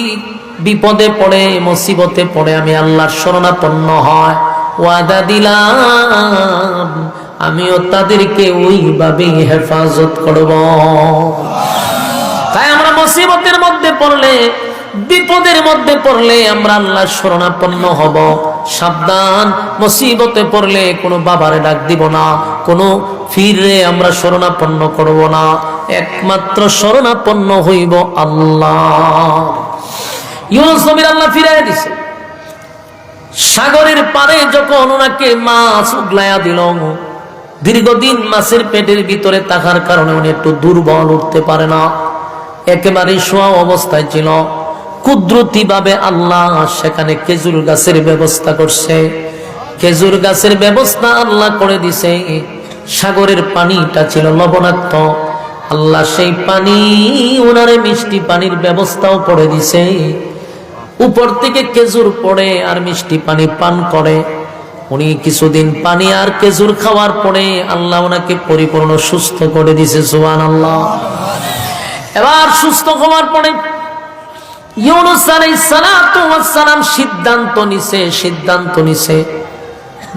বিপদে পড়ে, মুসিবতে পড়ে, আমি আল্লাহর শরণাপন্ন হয়, ওয়াদা দিলাম আমিও তাদেরকে ওইভাবে হেফাজত করব। তাই আমরা মুসিবতের মধ্যে পড়লে, বিপদের মধ্যে পড়লে আমরা আল্লাহর শরণাপন্ন হব। সাবধান, মুসিবতে পড়লে কোনো বাবারে ডাক দিব না, কোনো ফিরে আমরা শরণাপন্ন করব না, একমাত্র শরণাপন্ন হইব আল্লাহ। ইউনুস নবীর আল্লাহ ফিরাইয়া দিছে। সাগরের পারে যখন ওনাকে মাছ উগলাইয়া দিল, দীর্ঘদিন মাছের পেটের ভিতরে থাকার কারণে উনি একটু দুর্বল, উঠতে পারে না, একেবারে শোয়া অবস্থায় ছিল। কুদরতি ভাবে আল্লাহ সেখানে খেজুর গাছের ব্যবস্থা করছে। খেজুর গাছের ব্যবস্থা আল্লাহ করে দিছে। সাগরের পানিটা ছিল লবণাক্ত, আল্লাহ সেই পানি ওনারে মিষ্টি পানির ব্যবস্থাও করে দিছে। উপর থেকে খেজুর পড়ে আর মিষ্টি পানি পান করে। উনি কিছুদিন পানি আর খেজুর খাওয়ার পরে আল্লাহ ওনাকে পরিপূর্ণ সুস্থ করে দিয়েছে, সুবহানাল্লাহ। এবার সুস্থ হওয়ার পরে ইউনূস আলাইহিস সালাতু ওয়াস সালাম সিদ্ধান্ত নিছে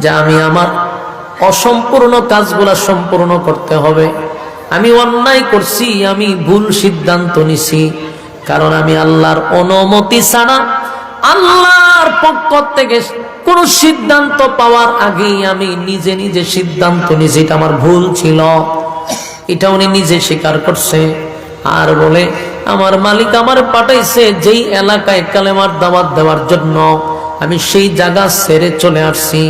যে আমি আমার অসম্পূর্ণ কাজগুলা সম্পূর্ণ করতে হবে। আমি অন্যায় করছি, আমি ভুল সিদ্ধান্ত নিছি, কারণ আমি আল্লাহর অনুমতি ছাড়া আল্লাহর পক্ষ থেকে কোন সিদ্ধান্ত পাওয়ার আগেই আমি নিজে নিজে সিদ্ধান্ত নিছি, এটা আমার ভুল ছিল। এটা উনি নিজে স্বীকার করছে। আর বলে আমার মালিক আমার পাঠাইছে যেই এলাকায় কালেমার দাওয়াত দেওয়ার জন্য, আমি সেই জায়গা ছেড়ে চলে আসছি।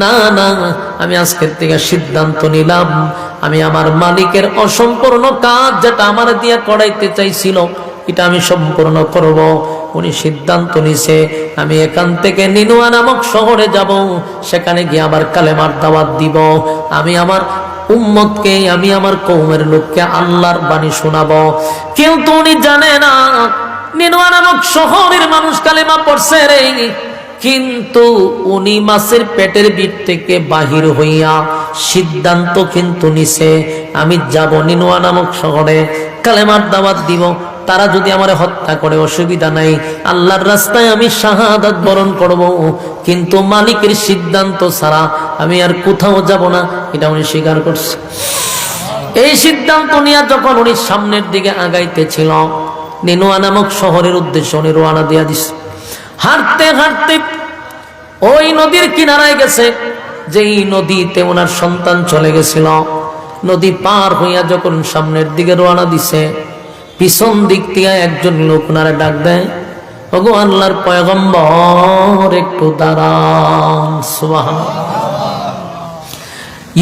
না না, আমি আজকের থেকে সিদ্ধান্ত নিলাম আমি আমার মালিকের অসম্পূর্ণ কাজ যেটা আমার দিয়া করাইতে চাইছিল এটা আমি সম্পূর্ণ করব। উনি সিদ্ধান্ত নিছে আমি এখান থেকে নিনুয়া নামক শহরে যাব, সেখানে গিয়ে আবার কালেমার দাওয়াত দিব। আমি আমার উম্মতকে, আমি আমার কওমের লোককে আল্লাহর বাণী শোনাবো। কিন্তু উনি জানে না নিনুয়া নামক শহরের মানুষ কালেমা পড়ছে রে, কিন্তু উনি মাছের পেটের ভিতর থেকে বাহির হইয়া সিদ্ধান্ত কিন্তু নিছে আমি যাব নিনুয়া নামক শহরে কালেমার দাওয়াত দিব। তারা যদি আমারে হত্যা করে অসুবিধা নাই, আল্লাহর রাস্তায় আমি শাহাদাত বরণ করব, কিন্তু মালিকের সিদ্ধান্ত ছাড়া আমি আর কোথাও যাব না, এটা উনি স্বীকার করছে। এই সিদ্ধান্ত নিয়ে যখন উনি সামনের দিকে আগাইতেছিল, নিনুয়া নামক শহরের উদ্দেশ্যে উনি রওনা দিয়া দিছে। হাঁটতে হাঁটতে ওই নদীর কিনারায় গেছে, যেই নদীতে ওনার সন্তান চলে গেছিল। নদী পার হইয়া যখন সামনের দিকে রওনা দিছে, পিছন দিক থেকে একজন লোক ওনারে ডাক দেয়, ওগো আল্লাহর পয়গম্বর একটু দাঁড়ান। সুবহানাল্লাহ।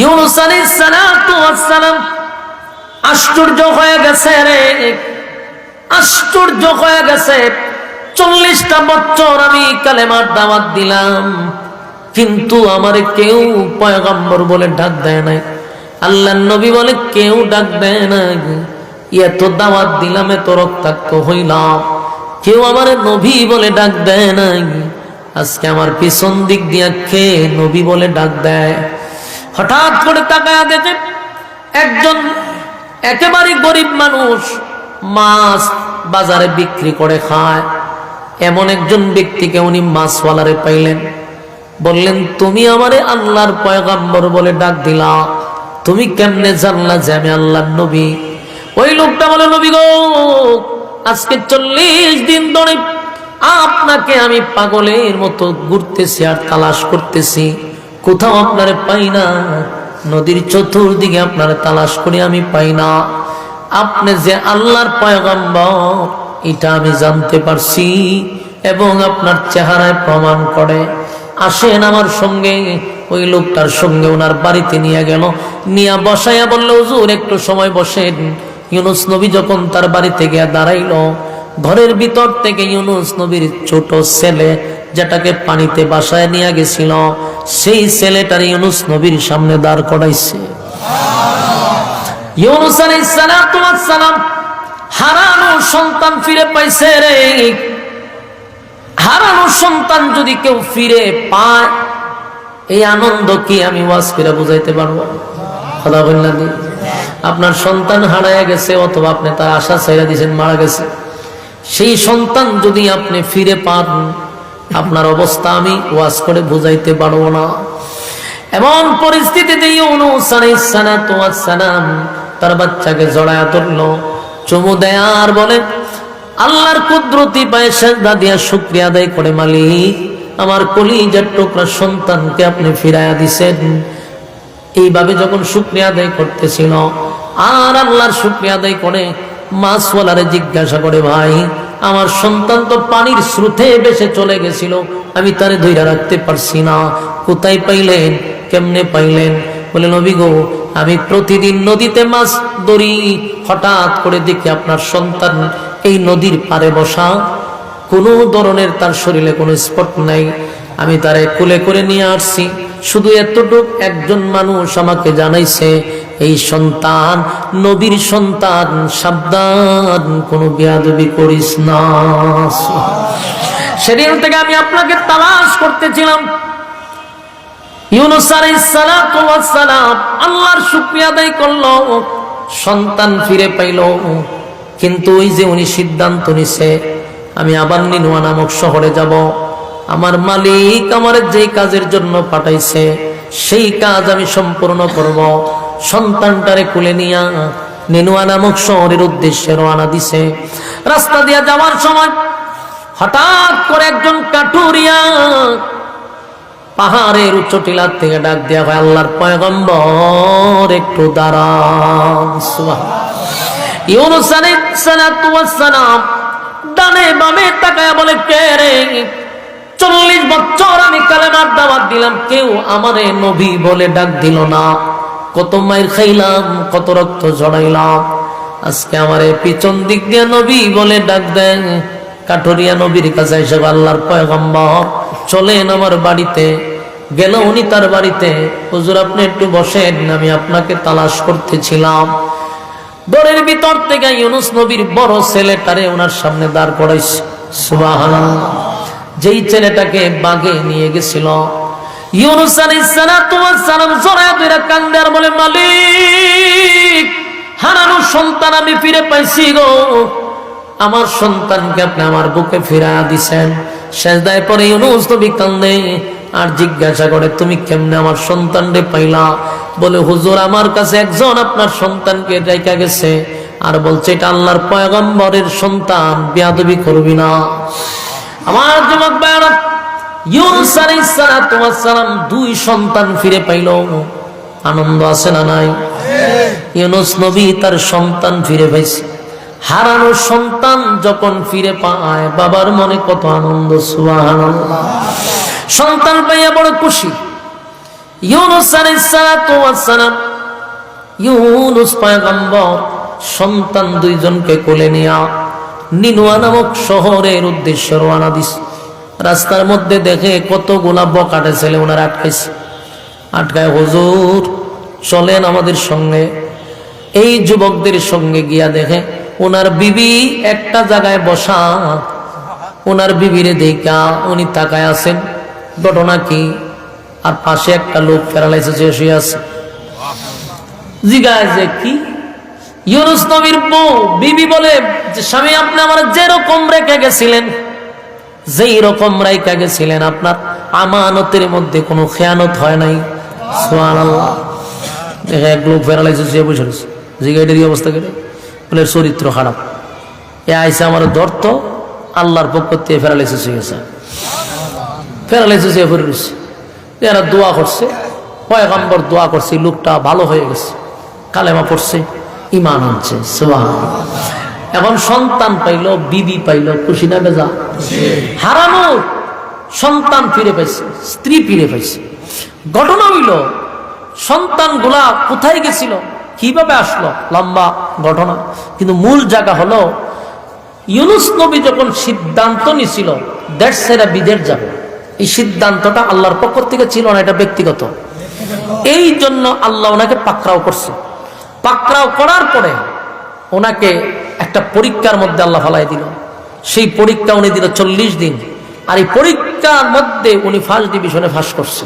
ইউনূস আলাইহিস সালাতু ওয়াস সালাম আশ্চর্য হয়ে গেছে রে, আশ্চর্য হয়ে গেছে। 40টা বছর আমি কালেমার দাওয়াত দিলাম, কিন্তু আমারে কেউ পয়গম্বর বলে ডাক দেয় নাই, আল্লাহর নবী বলে কেউ ডাক দেয় নাই। এত দাওয়াত দিলাম, এত রক্তাক্ত হইলাম, কেউ আমারে নবী বলে ডাক দেয় নাই। আজকে আমার পিছন দিক দিয়া কে নবী বলে ডাক দেয়? হঠাৎ করে তাকায়া দেখে একজন একেবারে গরিব মানুষ, মাছ বাজারে বিক্রি করে খায়, এমন একজন ব্যক্তিকে উনি মাছওয়ালারে পাইলেন। বললেন, তুমি আমারে আল্লাহর পয়গম্বর বলে ডাক দিলা, তুমি কেমনে জানলা যে আমি আল্লাহর নবী? ওই লোকটা বলে, নবী গো, আজকে 40 দিন ধরে আপনাকে আমি পাগলের মতো ঘুরতেছি আর তালাশ করতেছি, কোথাও আপনারে পাই না। নদীর চতুর্দিকে আপনারে তালাশ করি, আমি পাই না। আপনি যে আল্লাহর পয়গম্বর এটা আমি জানতে পারছি, এবং আপনার চেহারায় প্রমাণ করে। আসেন আমার সঙ্গে। ওই লোকটার সঙ্গে ওনার বাড়িতে নিয়ে গেল, নিয়ে বসাইয়া বলল, হুজুর একটু সময় বসেন। ইউনূস নবী যখন তার বাড়িতে গিয়ে দাঁড়াইল, ঘরের ভিতর থেকে ইউনূস নবীর ছোট ছেলে, যেটাকে পানিতে বাসায় নিয়ে গেছিল, সেই ছেলেটার ইউনূস নবীর সামনে দাঁড় করাইছে। ইউনূস আলাইহিস সালাতু ওয়াস সালাম হারানো সন্তান ফিরে পাইছে রে। হারানো সন্তান যদি কেউ ফিরে পায়, এই আনন্দ কি আমি ওয়াজ করে বুঝাইতে পারবো? কথা বললেন, আপনার সন্তান হারায় গেছে, অথবা আপনি তার আশা ছেড়ে দিয়েছেন, মারা গেছে, সেই সন্তান যদি আপনি ফিরে পান, আপনার অবস্থা আমি ওয়াজ করে বুঝাইতে পারবো না। এমন পরিস্থিতিতে ইউনূস আলাইহিস সালাতু ওয়াস সালাম তার বাচ্চাকে জড়ায়া ধরল, চুমু দেয় আর বলে, আল্লাহর কুদরতি পায়ে সেজদা দিয়া শুকরিয়া আদায় করে, মালিক আমার কলিজার টুকরা সন্তানকে আপনি ফিরাইয়া দিছেন। এইভাবে যখন শুকরিয়া আদায় করতেছিল, আর আল্লাহর শুকরিয়া আদায় করে মাছওয়ালারে জিজ্ঞাসা করে, ভাই আমার সন্তান তো পানির স্রোতে ভেসে চলে গেছিল, আমি তারে ধইরা রাখতে পারছি না, কোথায় পাইলেন, কেমনে পাইলেন? বলে, নবী গো, আমি প্রতিদিন নদীতে মাছ ধরি, হঠাৎ করে দেখি আপনার সন্তান এই নদীর পাড়ে বসা, কোনো ধরনের তার শরীরে কোনো স্পট নাই, আমি তারে কোলে করে নিয়ে আসছি। শুধু এতটুক একজন মানুষ আমাকে জানাইছে, এই সন্তান নবীর সন্তান, সাবধান, কোনো বেয়াদবি করিস না। সেদিন থেকে আমি আপনাকে তালাশ করতেছিলাম, ইউনূস আলাইহিস সালাতু ওয়াস সালাম আল্লাহর শুকরিয়া আদায় করলো, সন্তান ফিরে পাইল। কিন্তু ওই যে উনি সিদ্ধান্ত নিছে আমি আবার নিনুয়া নামক শহরে যাব, আমার মালিক আমার যে কাজের জন্য পাঠাইছে সেই কাজ আমি সম্পূর্ণ করব। সন্তানটারে কুলে নিয়া নিনুয়া নামক শহরের উদ্দেশ্যে রওনা দিছে। রাস্তা দিয়ে যাওয়ার সময় হঠাৎ করে একজন কাঠুরিয়া পাহাড়ের উচ্চ টিলার থেকে ডাক দেয়া হয়, আল্লাহর পয়গম্বর একটু দাঁড়ান। সুবহানাল্লাহ। ইউনূস আলাইহিস সালাতু ওয়াস সালাম ডানে বামে তাকায়া বলে, কে রে? 40 বছর আমি কালেমার দাওয়াত দিলাম, কেউ আমারে নবী বলে ডাক দিল না। কত মাইর খাইলাম, কত রক্ত ঝরাইলাম, আজকে আমারে পিছন দিক দিয়ে নবী বলে ডাক দেন। কাঠুরিয়া নবীর কাছে এসে আল্লাহর পয়গম্বর চলেন আমার বাড়িতে। গেল উনি তার বাড়িতে। হুজুর আপনি একটু বসেন, আমি আপনাকে তালাশ করতেছিলাম। ঘরের ভিতর থেকে ইউনূস নবীর বড় ছেলেটারে ওনার সামনে দাঁড় করাইছে। সুবহানাল্লাহ। যেই ছেলেটাকে বাগে নিয়ে গেছিল, ইউনূস আলাইহিস সালাতু ওয়াস সালাম জড়ায় ধরে কান্দে আর বলে, মালিক, হারানো সন্তান আমি ফিরে পাইছি গো। আমার সন্তানকে আপনি আমার বুকে ফিরাইয়া দিছেন। সেজদায় পরে ইউনূস নবী কান্দে আর জিজ্ঞাসা করে, তুমি কেমনে আমার সন্তানরে পাইলা? বলে, হুজুর আমার কাছে একজন আপনার সন্তানকে রেখে গেছে, আর বলছে এটা আল্লাহর পয়গম্বরের সন্তান, বেয়াদবি করবি না। আমার যুবক ভাইরা, ইউনূস আলাইহিস সালাতু ওয়াস সালাম 2 সন্তান ফিরে পাইল। আনন্দ আছে না নাই? ইউনূস নবী তার সন্তান ফিরে পাইছে। হারানো সন্তান যখন ফিরে পায় বাবার মনে কত আনন্দ। সুবহানাল্লাহ। সন্তান পাইয়া বড় খুশি। ইউনূস আলাইহিস সালাতু ওয়াস সালাম, ইউনূস পয়গম্বর সন্তান 2 জনকে কোলে নিয়া নিনুয়া নামক শহরের উদ্দেশ্যে রওনা দিছে। রাস্তার মধ্যে দেখে কতগুলা বকাটে ছেলে ওনার আটকায়, হুজুর চলেন আমাদের সঙ্গে। এই যুবকদের সঙ্গে গিয়া দেখে ওনার বিবি একটা জায়গায় বসা। ওনার বিবিরে দেখা উনি তাকায় আছেন, ঘটনা কি? আর পাশে একটা লোক প্যারালাইসিসে শুয়ে আছে। জিজ্ঞাসা যে কি? ইউনূস নবীর বউ বিবি বলে যে, স্বামী আপনি আমার যেরকম রেখে গেছিলেন, যেই রকম রেখে গেছিলেন, আপনার আমানতের মধ্যে কোনো খেয়ানত হয় নাই। সুবহানাল্লাহ। দেখে এক লোক প্যারালাইসিস হয়ে বসে রয়েছে। জিজ্ঞাসার অবস্থা কেটে বলে, চরিত্র খারাপ, এ আইসা আমার ধরত, আল্লাহর পক্ষ থেকে প্যারালাইসিস হয়ে গেছে। প্যারালাইসিস হয়ে পড়ে রয়েছে। এরা দোয়া করছে, পয়গম্বর দোয়া করছে, লোকটা ভালো হয়ে গেছে, কালেমা পড়ছে, ঈমান আনছে। সুবহানাল্লাহ। এখন সন্তান পাইল, বিবি পাইল, খুশি না বেজা? হারানো সন্তান ফিরে পাইছে, স্ত্রী ফিরে পাইছে। ঘটনা হইল সন্তানগুলা কোথায় গেছিল, কিভাবে আসলো, লম্বা ঘটনা। কিন্তু মূল জায়গা হলো ইউনূস নবী যখন সিদ্ধান্ত নিছিল দেশ ছেড়ে বিদেশ যাবে, এই সিদ্ধান্তটা আল্লাহর পক্ষ থেকে ছিল না, এটা ব্যক্তিগত। এই জন্য আল্লাহ ওনাকে পাকড়াও করছে। পাকড়াও করার পরে ওনাকে একটা পরীক্ষার মধ্যে আল্লাহ ফালাই দিল। সেই পরীক্ষা উনি দিল 40 দিন। আর এই পরীক্ষার মধ্যে উনি ফার্স্ট ডিভিশনে পাস করছে।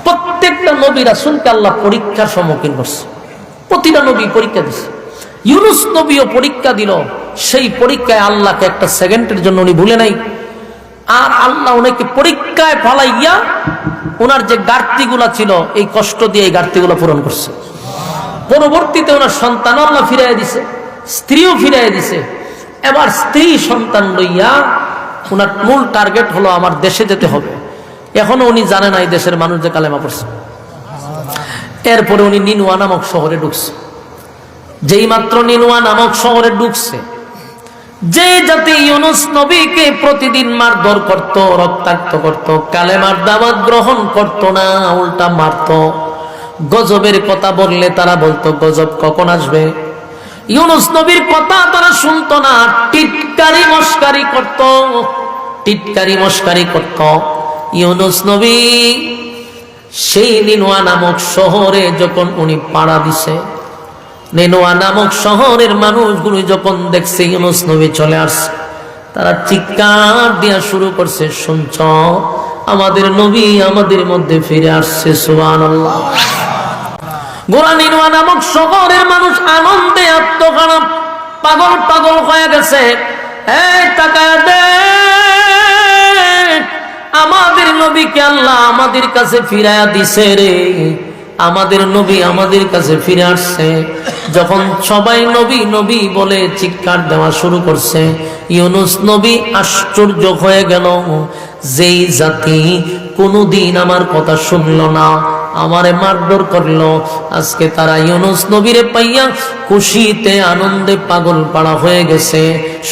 প্রত্যেকটা নবী রাসূলকে আল্লাহ পরীক্ষার সম্মুখীন করছে। প্রতিটা নবী পরীক্ষা দিছে। ইউনূস নবীও পরীক্ষা দিল। সেই পরীক্ষায় আল্লাহকে একটা সেকেন্ডের জন্য উনি ভুলে নাই। আর আল্লাহ ওনাকে পরীক্ষায় ফালাইয়া ওনার যে ঘাটতিগুলা ছিল, এই কষ্ট দিয়ে এই ঘাটতিগুলো পূরণ করছে। পরবর্তীতে ওনার সন্তান আল্লাহ ফিরাইয়া দিছে, স্ত্রীও ফিরাইয়া দিছে। এবার স্ত্রী সন্তান লইয়া ওনার মূল টার্গেট হলো আমার দেশে যেতে হবে। এখনো উনি জানে না এই দেশের মানুষ যে কালেমা পড়ছে। এরপরে উনি নিনুয়া নামক শহরে ঢুকছে। যেই মাত্র নিনুয়া নামক শহরে ঢুকছে, যে জাতি ইউনূস নবীকে প্রতিদিন মারধর করত, রক্তাক্ত করত, কালেমার দাওয়াত গ্রহণ করত না, উল্টা মারত। গজবের কথা বললে তারা বলতো গজব কখন আসবে। ইউনূস নবীর কথা তারা শুনতো না, টিটকারি মস্কারি করত, টিটকারি মস্কারি করত। ইউনূস নবী সেই নিনুয়া নামক শহরে যখন উনি পাড়া দিছে, নিনুয়া নামক শহরের মানুষগুলো যখন দেখছে ইউনূস নবী চলে আসছে, তারা চিৎকার দিয়া শুরু করছে, শুনছ আমাদের নবী আমাদের মধ্যে ফিরে আসছে। সুবহানাল্লাহ। গোরা নির্মা নামক শহরের মানুষ আনন্দে আত্মখানা পাগল পাগল হয়ে গেছে। এই তাকায় দেখ, আমাদের নবীকে আল্লাহ আমাদের কাছে ফিরাইয়া দিছে রে। আমাদের নবী আমাদের কাছে ফিরে আসছে। যখন সবাই নবী নবী বলে চিৎকার দেওয়া শুরু করছে, ইউনুস নবী আশ্চর্য হয়ে গেল। যেই জাতি কোনদিন আমার কথা শুনলো না, আমারে মারধর করলো, আজকে তারা ইউনুস নবীরে পাইয়া খুশিতে আনন্দে পাগল পাড়া হয়ে গেছে।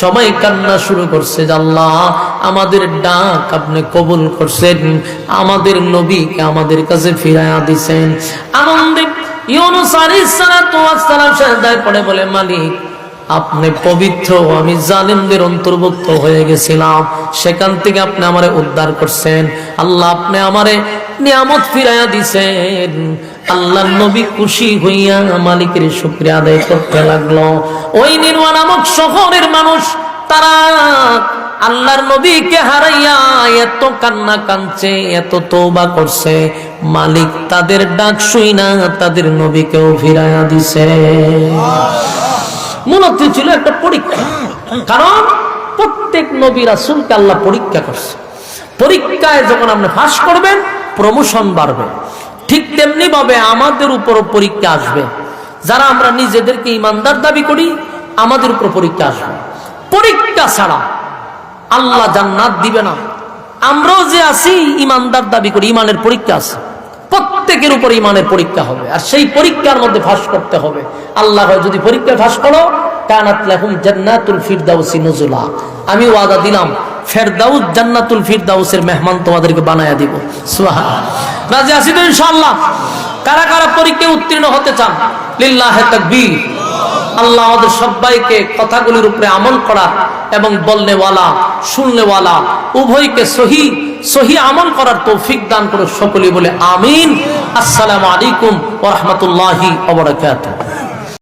সবাই কান্না শুরু করছে, আল্লাহ আমাদের ডাক আপনি কবুল করছেন, আমাদের নবীকে আমাদের কাছে ফিরাইয়া দিছেন। আনন্দে ইউনুস আলাইহিস সালাতু ওয়াস সালাম সিজদায় পড়ে বলে, মালিক আপনি পবিত্র, আমি জালিমদের অন্তর্ভুক্ত হয়ে গেছিলাম, সেখান থেকে আপনি আমারে উদ্ধার করছেন। আল্লাহ আপনি আমারে নিয়ামত ফিরাইয়া দিছেন। আল্লাহর নবী খুশি হইয়া মালিকের শুকরিয়া আদায় করতে লাগলো। ওই নির্মা নামক শহরের মানুষ তারা আল্লাহর নবীকে হারাইয়া এত কান্না কাঁদছে, এত তওবা করছে, মালিক তাদের ডাক শুই না তাদের নবীকেও ফিরাইয়া দিছে। মূলত ছিল একটা পরীক্ষা, কারণ প্রত্যেক নবী রাসূলকে আল্লাহ পরীক্ষা করছে। পরীক্ষায় যখন আপনি পাস করবেন প্রমোশন বাড়বে, ঠিক তেমনি ভাবে আমাদের উপরও পরীক্ষা আসবে। যারা আমরা নিজেদেরকে ইমানদার দাবি করি আমাদের উপর পরীক্ষা আসবে। পরীক্ষা ছাড়া আল্লাহ জান্নাত দিবে না। আমরাও যে আছি ইমানদার দাবি করি, ইমানের পরীক্ষা আছে, প্রত্যেকের উপর ইমানের পরীক্ষা হবে, আর সেই পরীক্ষার মধ্যে ফাঁস করতে হবে। আল্লাহ যদি পরীক্ষায় ফাঁস করো, কানাত লাহুম জান্নাতুল ফিরদাউসি নুজুলা, আমি ওয়াদা দিলাম ফেরদাউস জান্নাতুল ফিরদাউসের মেহমান তোমাদেরকে বানায়া দিব। সুবহানাল্লাহ। রাজি আছি তো ইনশাআল্লাহ? কারা কারা পরীক্ষায় উত্তীর্ণ হতে চান? লিল্লাহি তাকবীর। আল্লাহ আমাদের সবাইকে কথাগুলির উপরে আমল করার এবং বলনেওয়ালা শুননেওয়ালা উভয়কে সহি আমল করার তৌফিক দান করে সকলে বলে আমিন। আসসালামু আলাইকুম ওয়া রাহমাতুল্লাহি ওয়া বারাকাতুহু।